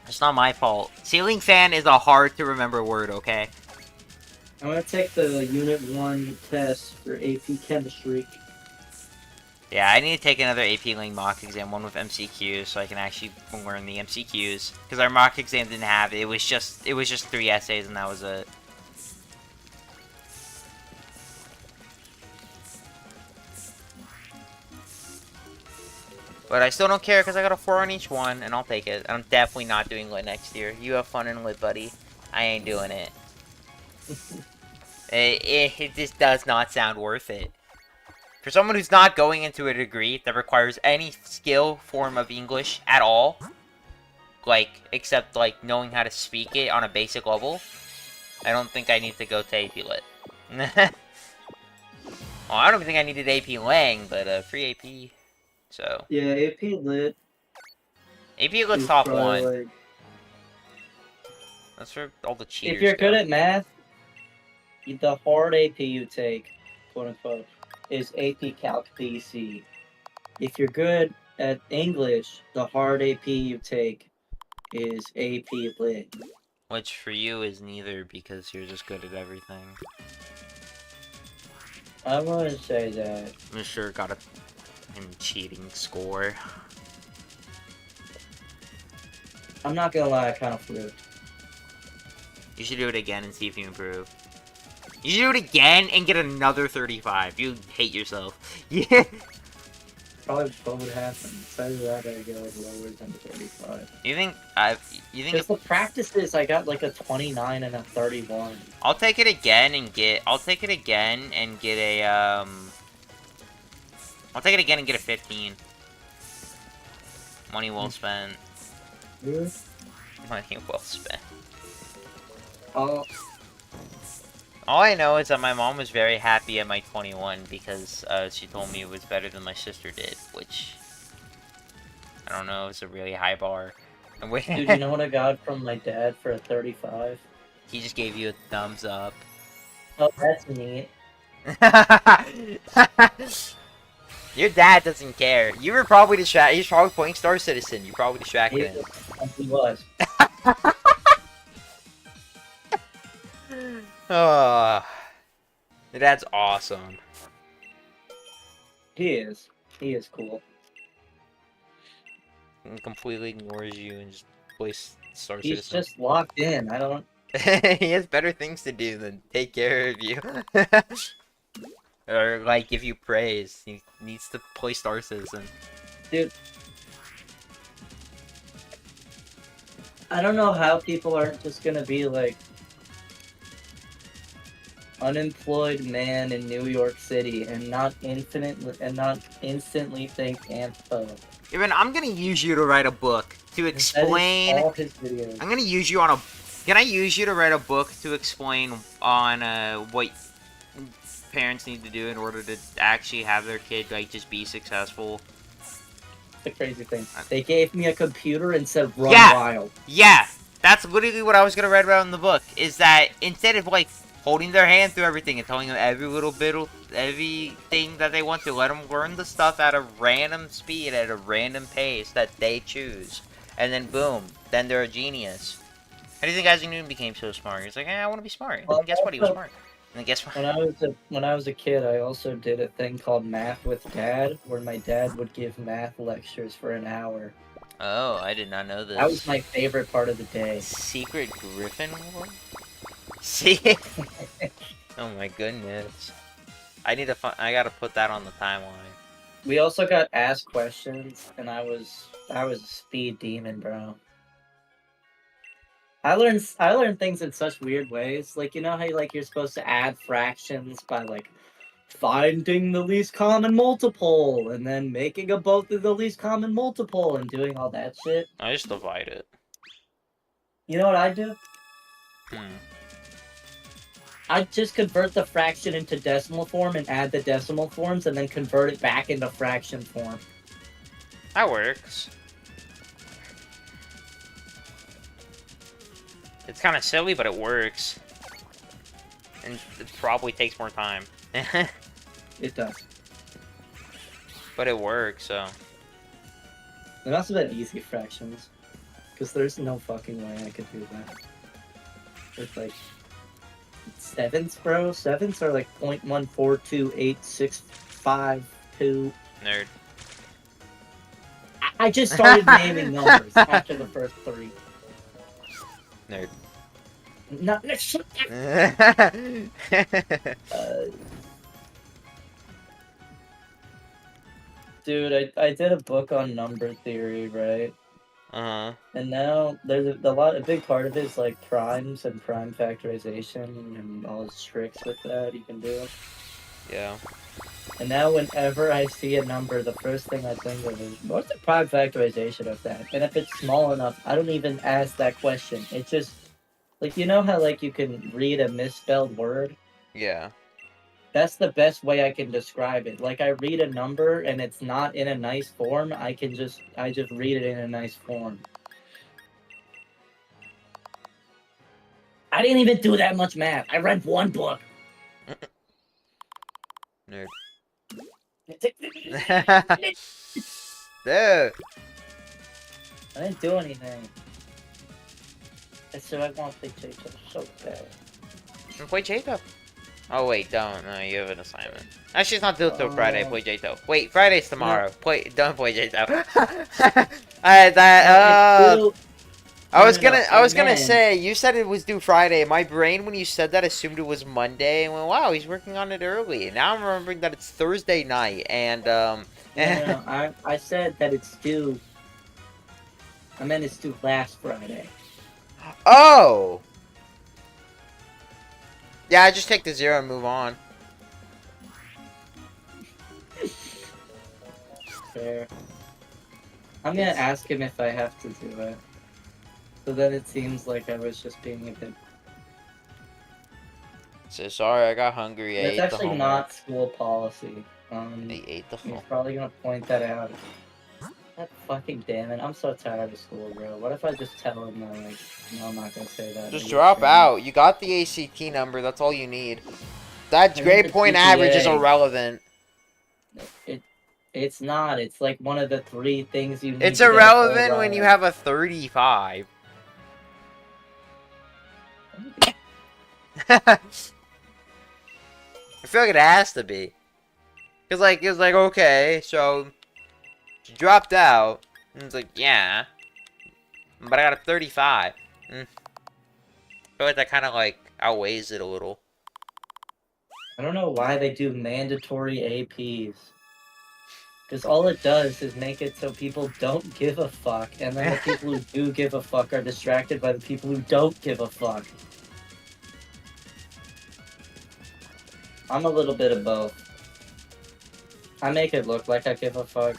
Speaker 1: It's not my fault. Ceiling fan is a hard to remember word, okay?
Speaker 2: I'm gonna take the Unit 1 test for AP Chemistry.
Speaker 1: Yeah, I need to take another AP Ling mock exam, one with MCQs, so I can actually learn the MCQs. Because our mock exam didn't have it. It was just 3 essays and that was it. But I still don't care because I got a 4 on each one, and I'll take it. I'm definitely not doing lit next year. You have fun in lit, buddy. I ain't doing it. It just does not sound worth it. For someone who's not going into a degree that requires any skill form of English at all, like, except, like, knowing how to speak it on a basic level, I don't think I need to go to AP Lit. Well, I don't think I needed AP Lang, but free AP... So
Speaker 2: yeah, AP Lit.
Speaker 1: AP Lit's top 1.
Speaker 2: Like...
Speaker 1: That's where all the cheaters
Speaker 2: If you're
Speaker 1: go.
Speaker 2: good at math, the hard AP you take, quote unquote, is AP Calc BC. If you're good at English, the hard AP you take is AP Lit.
Speaker 1: Which for you is neither because you're just good at everything.
Speaker 2: I wouldn't say that.
Speaker 1: I'm sure got a cheating score.
Speaker 2: I'm not gonna lie, I kind of fluke.
Speaker 1: You should do it again and see if you improve. You should do it again and get another 35. You hate yourself. Yeah.
Speaker 2: Probably what would happen. Besides that, I go lower than 35.
Speaker 1: You think
Speaker 2: Just the practices, I got like a 29 and a 31.
Speaker 1: I'll take it again and get a I'll take it again and get a 15. Money well spent.
Speaker 2: Really?
Speaker 1: Money well spent.
Speaker 2: Oh.
Speaker 1: All I know is that my mom was very happy at my 21 because she told me it was better than my sister did, which I don't know, it's a really high bar.
Speaker 2: Dude, you know what I got from my dad for a 35?
Speaker 1: He just gave you a thumbs up.
Speaker 2: Oh, that's neat.
Speaker 1: Your dad doesn't care. You were probably distracted. He's probably playing Star Citizen. You probably distracted him.
Speaker 2: He was.
Speaker 1: Oh, your dad's awesome.
Speaker 2: He is. He is cool.
Speaker 1: He completely ignores you and just plays Star
Speaker 2: He's
Speaker 1: Citizen.
Speaker 2: just locked in. I don't...
Speaker 1: He has better things to do than take care of you. Or, like, give you praise. He needs to play Star Citizen.
Speaker 2: Dude. I don't know how people aren't just gonna be, like, unemployed man in New York City and not instantly think Antho.
Speaker 1: Even I'm gonna use you to write a book to explain.
Speaker 2: All his videos.
Speaker 1: I'm gonna use you on a. Can I use you to write a book to explain on what parents need to do in order to actually have their kid like just be successful?
Speaker 2: the crazy thing. They gave me a computer and said run
Speaker 1: Yeah.
Speaker 2: wild.
Speaker 1: Yeah, that's literally what I was gonna read about in the book. Is that instead of like holding their hand through everything and telling them every little bit, everything that they want to, let them learn the stuff at a random speed, at a random pace that they choose, and then boom, then they're a genius. How do you think Isaac Newton became so smart? He's like, I want to be smart.
Speaker 2: Well,
Speaker 1: And guess what? He was
Speaker 2: also,
Speaker 1: smart. And then guess what?
Speaker 2: when I was a kid, I also did a thing called Math with Dad, where my dad would give math lectures for an hour.
Speaker 1: Oh, I did not know this.
Speaker 2: That was my favorite part of the day.
Speaker 1: Secret Griffin War? See? Oh my goodness. I gotta put that on the timeline.
Speaker 2: We also got asked questions, and I was a speed demon, bro. I learned things in such weird ways. Like, you know how you're supposed to add fractions by like finding the least common multiple and then making a both of the least common multiple and doing all that shit.
Speaker 1: I just divide it.
Speaker 2: You know what I do? I just convert the fraction into decimal form and add the decimal forms and then convert it back into fraction form.
Speaker 1: That works. It's kind of silly, but it works. And it probably takes more time.
Speaker 2: It does.
Speaker 1: But it works, so.
Speaker 2: They're also been easy fractions. Because there's no fucking way I could do that. It's like... Sevens, bro? Sevens are like 0.142865
Speaker 1: Nerd.
Speaker 2: I just started naming numbers after the first three.
Speaker 1: Nerd.
Speaker 2: No, dude, I did a book on number theory, right?
Speaker 1: Uh-huh.
Speaker 2: And now there's a big part of it is like primes and prime factorization and all the tricks with that you can do.
Speaker 1: Yeah.
Speaker 2: And now whenever I see a number, the first thing I think of is, what's the prime factorization of that? And if it's small enough, I don't even ask that question. It's just, like, you know how, like, you can read a misspelled word?
Speaker 1: Yeah.
Speaker 2: That's the best way I can describe it. Like, I read a number and it's not in a nice form, I just read it in a nice form. I didn't even do that much math. I read one book.
Speaker 1: Nerd.
Speaker 2: Dude.
Speaker 1: Dude.
Speaker 2: I didn't do anything. I said I want to play Jacob so bad.
Speaker 1: Play Jacob. Oh wait, don't. No, you have an assignment. Actually, it's not due till Friday. Play Jacob. Wait, Friday's tomorrow.
Speaker 2: No.
Speaker 1: Don't play Jacob. I was gonna say, you said it was due Friday. My brain, when you said that, assumed it was Monday, and went, wow, he's working on it early. And now I'm remembering that it's Thursday night, and
Speaker 2: No, I said that it's due. I meant it's due last Friday.
Speaker 1: Oh! Yeah, I just take the 0 and move on.
Speaker 2: Fair. I'm gonna ask him if I have to do it. So then it seems like I was just being a bit...
Speaker 1: So sorry, I got hungry.
Speaker 2: It's actually not school policy.
Speaker 1: I ate the
Speaker 2: He's
Speaker 1: homework.
Speaker 2: probably gonna point that out. God fucking damn it. I'm so tired of school, bro. What if I just tell him that, like, no, I'm not gonna say that.
Speaker 1: Just drop out. You got the ACT number. That's all you need. That grade point average is irrelevant.
Speaker 2: It's not. It's like one of the 3 things you need.
Speaker 1: It's irrelevant when you have a 35. I feel like it has to be. Cause like it's like, okay, so you dropped out. And it's like, yeah. But I got a 35. I feel like that kinda like outweighs it a little.
Speaker 2: I don't know why they do mandatory APs. Because all it does is make it so people don't give a fuck, and then the people who do give a fuck are distracted by the people who don't give a fuck. I'm a little bit of both. I make it look like I give a fuck.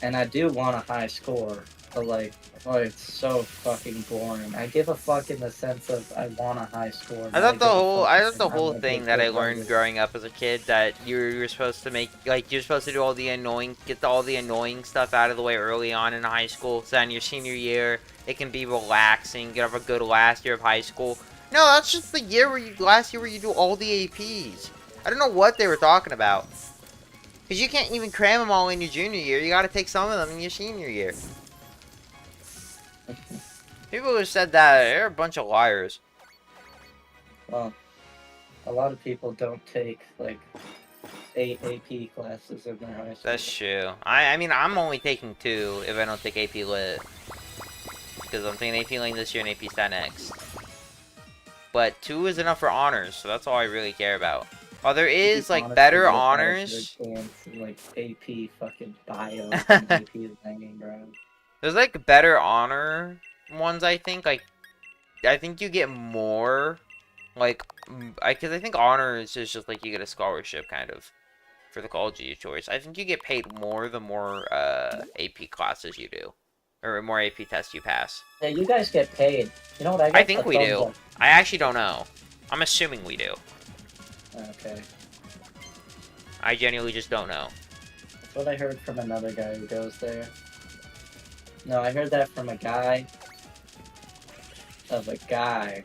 Speaker 2: And I do want a high score, but like, Oh, it's so fucking boring. I give a fuck in the sense of I want a high score.
Speaker 1: I
Speaker 2: Not
Speaker 1: thought
Speaker 2: give a fuck
Speaker 1: I
Speaker 2: as
Speaker 1: thought
Speaker 2: in
Speaker 1: the
Speaker 2: I
Speaker 1: whole
Speaker 2: want to
Speaker 1: thing
Speaker 2: get
Speaker 1: that I
Speaker 2: good
Speaker 1: learned
Speaker 2: writing.
Speaker 1: growing up as a kid that you're supposed to make like you're supposed to do all the get all the annoying stuff out of the way early on in high school. So then your senior year it can be relaxing, get have a good last year of high school. No, that's just the year where you last year where you do all the APs. I don't know what they were talking about. Cause you can't even cram them all in your junior year. You got to take some of them in your senior year. People who said that they're a bunch of liars.
Speaker 2: Well, a lot of people don't take like 8 AP classes in their high school.
Speaker 1: That's true. I mean, I'm only taking 2 if I don't take AP Lit. Because I'm taking AP Lit this year and AP Stat next. But 2 is enough for honors, so that's all I really care about. Oh, there is, like,
Speaker 2: Honestly,
Speaker 1: better
Speaker 2: would have had a good
Speaker 1: honors.
Speaker 2: chance in like AP fucking bio and AP Leningrad.
Speaker 1: There's, like, better honor ones, I think. Like, I think you get more, like, because I think honors is just, like, you get a scholarship, kind of, for the college of your choice. I think you get paid more the more, AP classes you do. Or more AP tests you pass.
Speaker 2: Yeah, you guys get paid. You know what? I
Speaker 1: I
Speaker 2: got a
Speaker 1: think we
Speaker 2: thumbs
Speaker 1: do.
Speaker 2: up.
Speaker 1: I actually don't know. I'm assuming we do.
Speaker 2: Okay.
Speaker 1: I genuinely just don't know.
Speaker 2: That's what I heard from another guy who goes there. No, I heard that from a guy. Of a guy.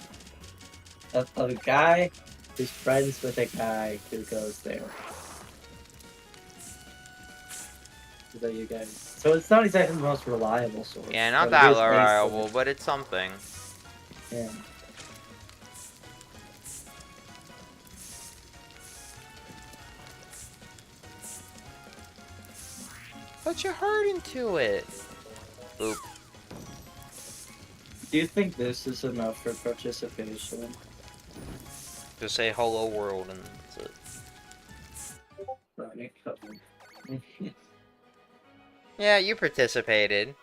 Speaker 2: Of a guy who's friends with a guy who goes there. Is that you guys? So it's not exactly the most reliable source.
Speaker 1: Yeah, not
Speaker 2: but it
Speaker 1: that
Speaker 2: is based on
Speaker 1: reliable, but it's something.
Speaker 2: Yeah.
Speaker 1: Put your heart into it. Oop.
Speaker 2: Do you think this is enough for participation?
Speaker 1: Just say hello world and that's it.
Speaker 2: Right, couple.
Speaker 1: Yeah, you participated.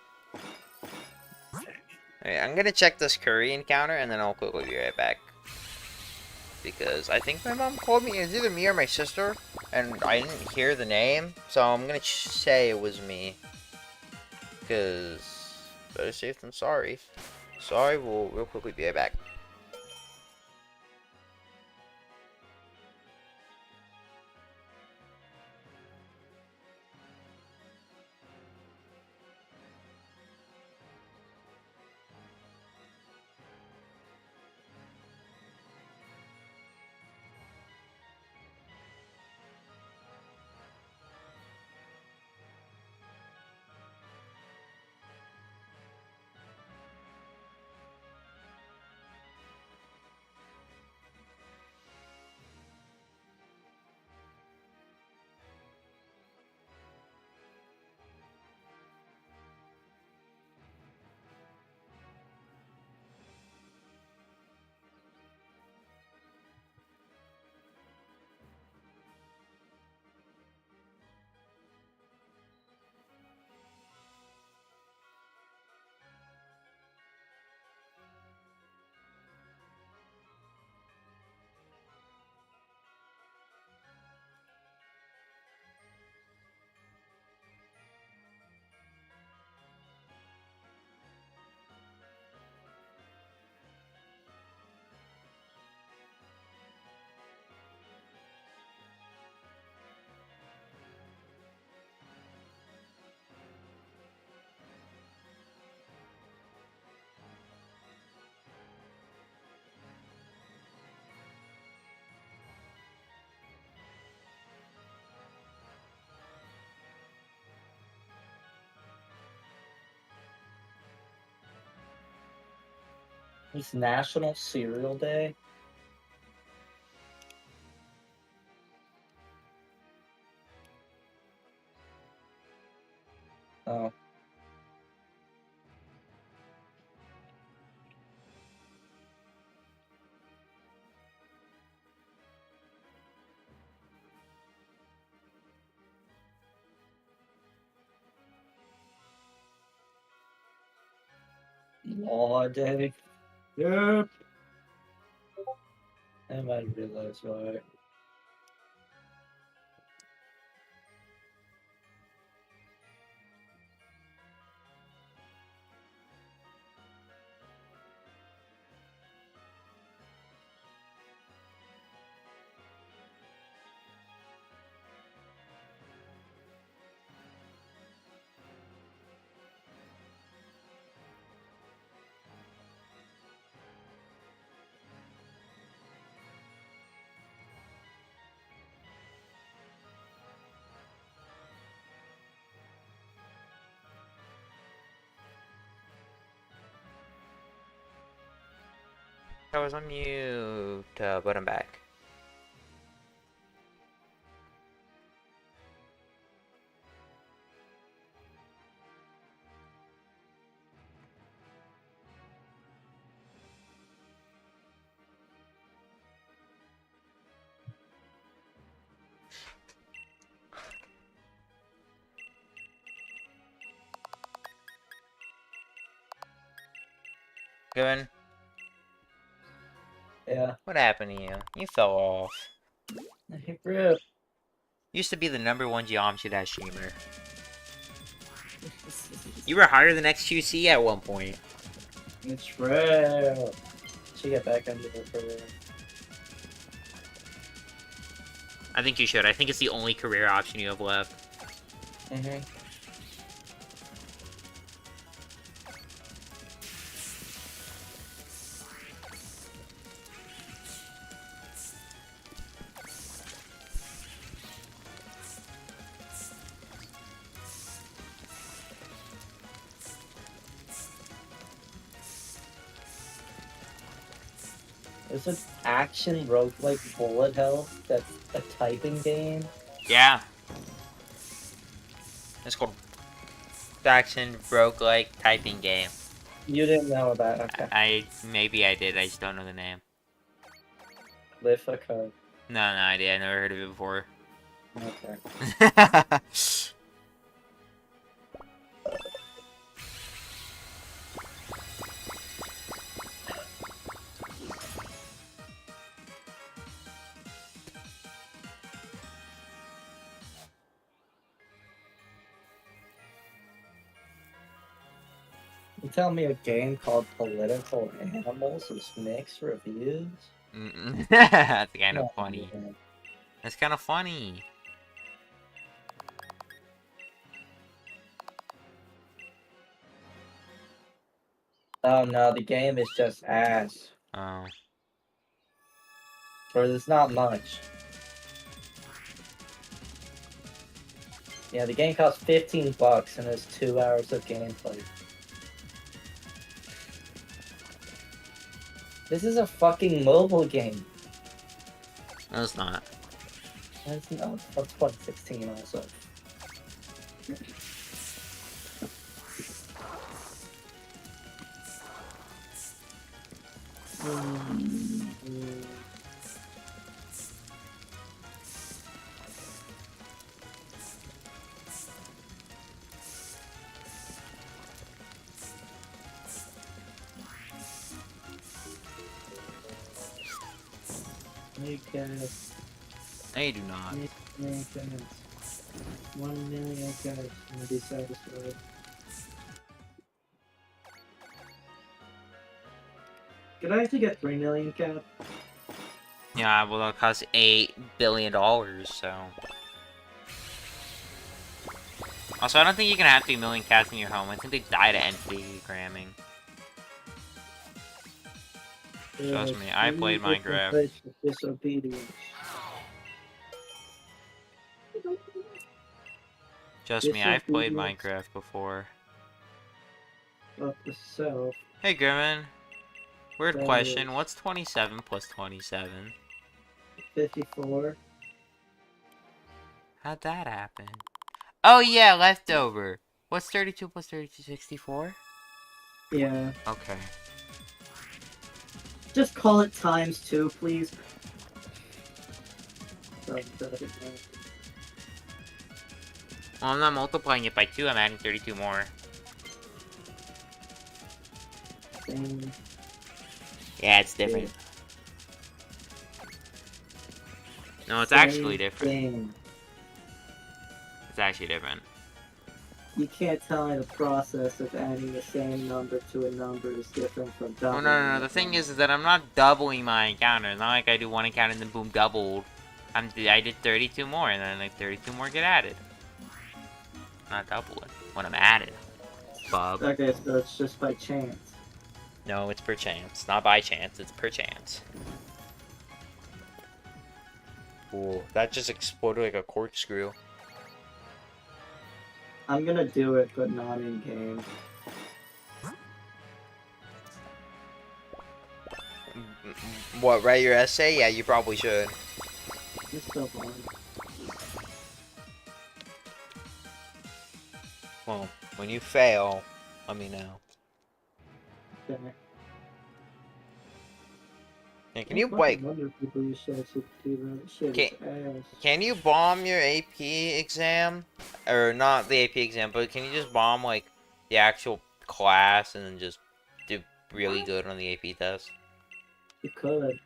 Speaker 1: Alright, I'm gonna check this curry encounter and then I'll quickly be right back. Because I think my mom called me. It's either me or my sister. And I didn't hear the name. So I'm gonna say it was me. Because better safe than sorry. Sorry, we'll real quickly be right back.
Speaker 2: It's National Cereal Day. Oh. Law Day. Yep. I might realize why.
Speaker 1: I was on mute, but I'm back. Good.
Speaker 2: Yeah.
Speaker 1: What happened to you? You fell off.
Speaker 2: Hey, bro.
Speaker 1: Used to be the #1 Geometry Dash streamer. You were higher than XQC at one point.
Speaker 2: It's true. Should get back into the career.
Speaker 1: I think you should. I think it's the only career option you have left.
Speaker 2: Mm-hmm. There's an action roguelike bullet hell that's a typing game.
Speaker 1: Yeah. It's called Action Roguelike Typing Game.
Speaker 2: You didn't know about okay.
Speaker 1: Maybe I did, I just don't know the name.
Speaker 2: Lift a code.
Speaker 1: No idea, I never heard of it before.
Speaker 2: Okay. You tell me a game called Political Animals is mixed reviews?
Speaker 1: That's kind of
Speaker 2: No,
Speaker 1: funny.
Speaker 2: man.
Speaker 1: That's kind of funny.
Speaker 2: Oh no, the game is just ass.
Speaker 1: Oh.
Speaker 2: Or there's not much. Yeah, the game costs $15 and there's 2 hours of gameplay. This is a fucking mobile game.
Speaker 1: No, it's not.
Speaker 2: It's not. That's 2016 also. Make us.
Speaker 1: No, you do not.
Speaker 2: Make us. 1 million guys will be satisfied. Could I actually get 3 million cap?
Speaker 1: Yeah, well, it'll cost $8 billion, so. Also, I don't think you can have 3 million cats in your home. I think they die to entity gramming. Trust me, I played Minecraft.
Speaker 2: Disobedience.
Speaker 1: Trust me, I've played Minecraft before.
Speaker 2: Of the self.
Speaker 1: Hey, Grimmin. Weird
Speaker 2: That
Speaker 1: question.
Speaker 2: is-
Speaker 1: What's 27 plus 27?
Speaker 2: 54.
Speaker 1: How'd that happen? Oh, yeah, leftover. What's 32 plus 32? 64?
Speaker 2: Yeah.
Speaker 1: Okay.
Speaker 2: Just call it times 2, please.
Speaker 1: Well, I'm not multiplying it by 2, I'm adding 32 more.
Speaker 2: Thing.
Speaker 1: Yeah, it's different. No, it's actually different.
Speaker 2: Thing.
Speaker 1: It's actually different.
Speaker 2: You can't tell me the process of adding the same number to a number is different from
Speaker 1: Oh,
Speaker 2: doubling.
Speaker 1: no. The thing is that I'm not doubling my encounter. It's not like I do one encounter and then boom, doubled. I did 32 more, and then like 32 more get added. Not double it when I'm added. Bub.
Speaker 2: Okay, so it's just by chance.
Speaker 1: No, it's per chance. Not by chance, it's per chance. Cool. That just exploded like a corkscrew.
Speaker 2: I'm gonna do it, but not in game.
Speaker 1: What, write your essay? Yeah, you probably should.
Speaker 2: It's so hard.
Speaker 1: Well, when you fail, let me know.
Speaker 2: Okay.
Speaker 1: Yeah, can
Speaker 2: I
Speaker 1: you,
Speaker 2: fucking wonder if people use that shit to do that. Shit
Speaker 1: Can,
Speaker 2: is ass.
Speaker 1: can you bomb your AP exam? Or not the AP exam, but can you just bomb, like, the actual class and then just do really good on the AP test?
Speaker 2: You could.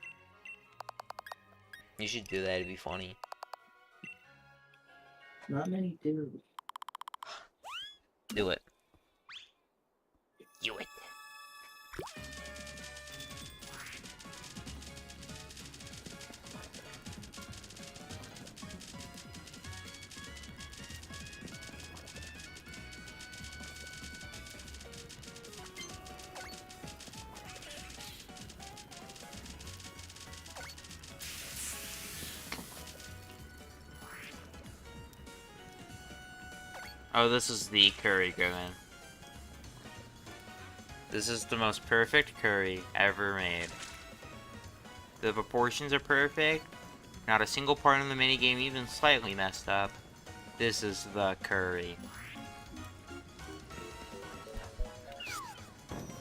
Speaker 1: You should do that, it'd be funny.
Speaker 2: Not many do.
Speaker 1: Do it. Do it. Oh, this is the curry going. This is the most perfect curry ever made. The proportions are perfect. Not a single part in the minigame even slightly messed up. This is the curry.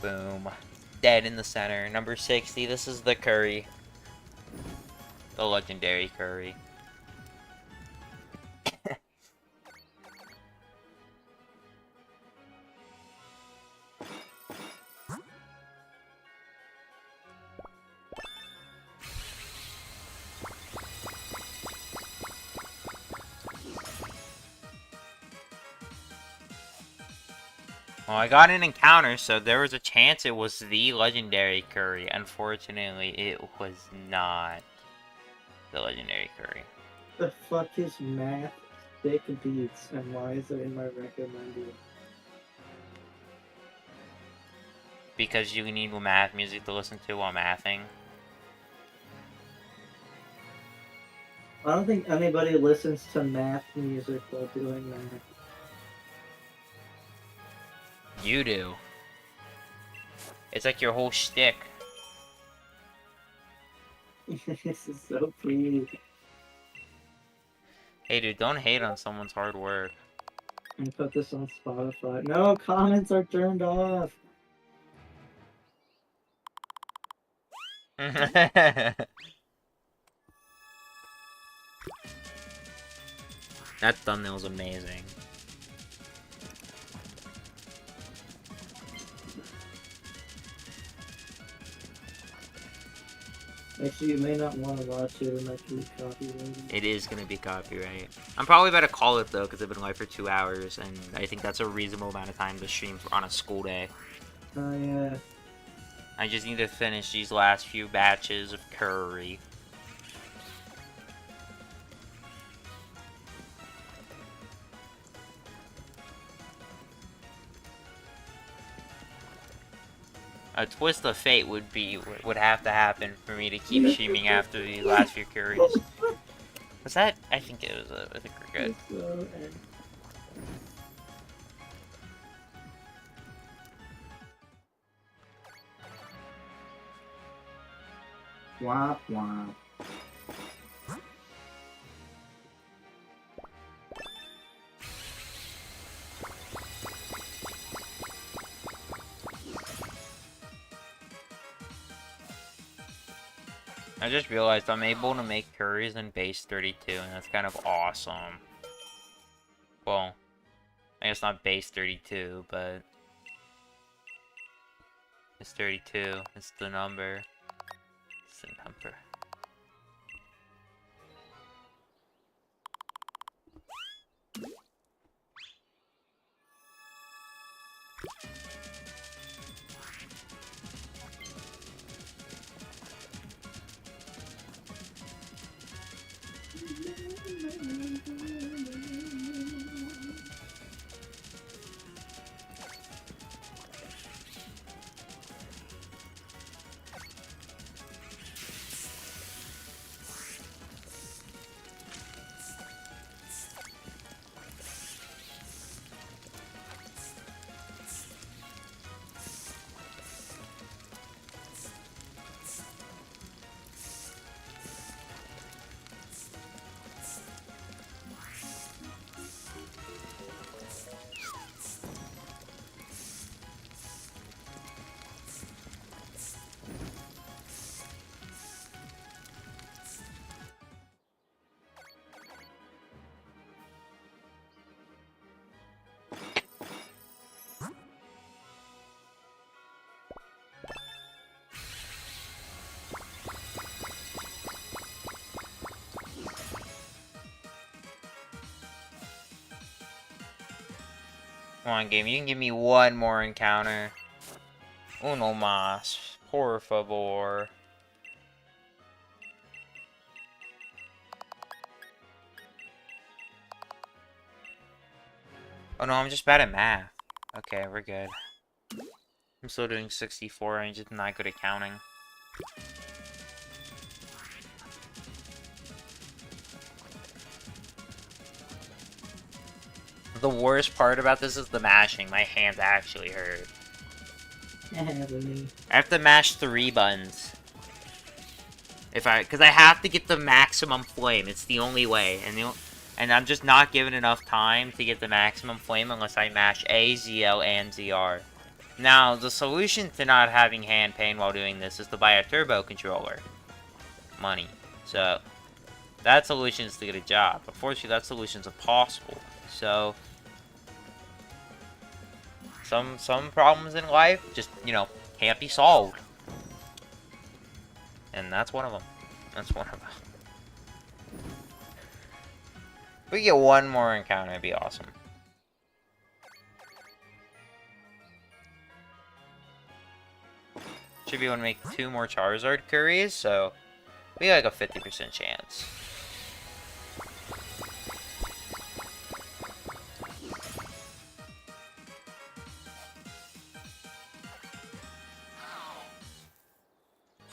Speaker 1: Boom. Dead in the center. Number 60, this is the curry. The legendary curry. Well, I got an encounter, so there was a chance it was the legendary curry. Unfortunately, it was not the legendary curry.
Speaker 2: The fuck is math thick beats and why is it in my recommended?
Speaker 1: Because you need math music to listen to while mathing.
Speaker 2: I don't think anybody listens to math music while doing math.
Speaker 1: You do. It's like your whole shtick.
Speaker 2: This is so pretty.
Speaker 1: Hey dude, don't hate on someone's hard work.
Speaker 2: And put this on Spotify. No, comments are turned off.
Speaker 1: That thumbnail's amazing.
Speaker 2: Actually, you may not want to watch it. It might be copyrighted.
Speaker 1: It is gonna be copyright. I'm probably about to call it though, because I've been live for 2 hours, and I think that's a reasonable amount of time to stream on a school day.
Speaker 2: Oh yeah.
Speaker 1: I just need to finish these last few batches of curry. A twist of fate would have to happen for me to keep streaming after these last few curries. Was that? I think it was. I think we're good.
Speaker 2: Womp womp.
Speaker 1: I just realized I'm able to make curries in base 32, and that's kind of awesome. Well, I guess not base 32, but it's 32. It's the number. It's the number. Come on, game. You can give me one more encounter. Uno más. Por favor. Oh no, I'm just bad at math. Okay, we're good. I'm still doing 64, I'm just not good at counting. The worst part about this is the mashing. My hands actually hurt. I have to mash 3 buttons. Because I have to get the maximum flame. It's the only way. And I'm just not given enough time to get the maximum flame unless I mash A, ZL, and ZR. Now, the solution to not having hand pain while doing this is to buy a turbo controller. Money. So, that solution is to get a job. Unfortunately, that solution is impossible. So, some problems in life just, you know, can't be solved. And that's one of them. That's one of them. If we get one more encounter, it'd be awesome. Should be able to make 2 more Charizard curries, so we got like a 50% chance.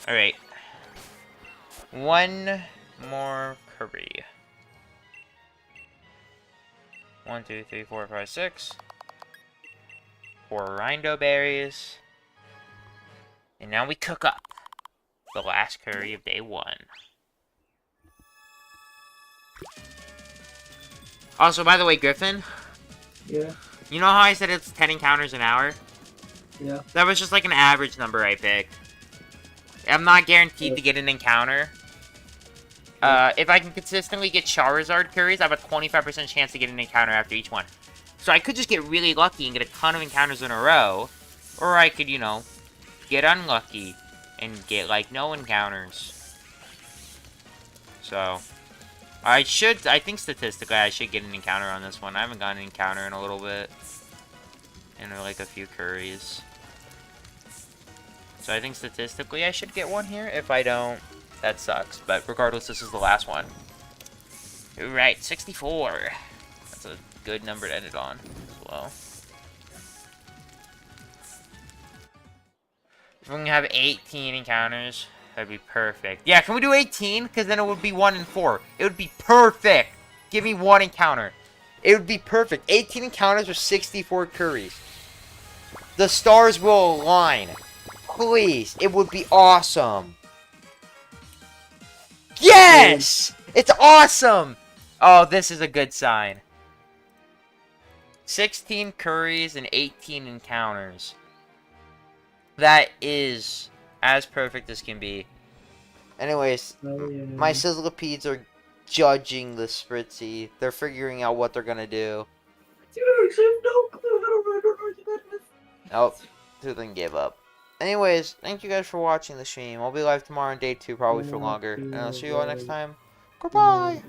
Speaker 1: Alright. 1 more curry. 1, 2, 3, 4, 5, 6. 4 Rindo berries. And now we cook up the last curry of day 1. Also, by the way, Griffin.
Speaker 2: Yeah.
Speaker 1: You know how I said it's 10 encounters an hour?
Speaker 2: Yeah.
Speaker 1: That was just like an average number I picked. I'm not guaranteed to get an encounter. If I can consistently get Charizard curries, I have a 25% chance to get an encounter after each one. So I could just get really lucky and get a ton of encounters in a row. Or I could, you know, get unlucky and get, like, no encounters. So, I think statistically I should get an encounter on this one. I haven't gotten an encounter in a little bit. And like a few curries. So I think statistically I should get one here. If I don't, that sucks. But regardless, this is the last one. Alright, 64. That's a good number to end it on as well. If we can have 18 encounters, that'd be perfect. Yeah, can we do 18? Because then it would be 1 and 4. It would be perfect. Give me 1 encounter. It would be perfect. 18 encounters with 64 curries. The stars will align. Please. It would be awesome. Yes! It's awesome! Oh, this is a good sign. 16 curries and 18 encounters. That is as perfect as can be. Anyways, my Sizzlipedes are judging the Spritzy. They're figuring out what they're gonna do.
Speaker 2: Dude, I have no clue. I don't know what that is.
Speaker 1: Oh, Toothlin gave up. Anyways, thank you guys for watching the stream. I'll be live tomorrow on day 2, probably for longer. And I'll see you all next time. Goodbye!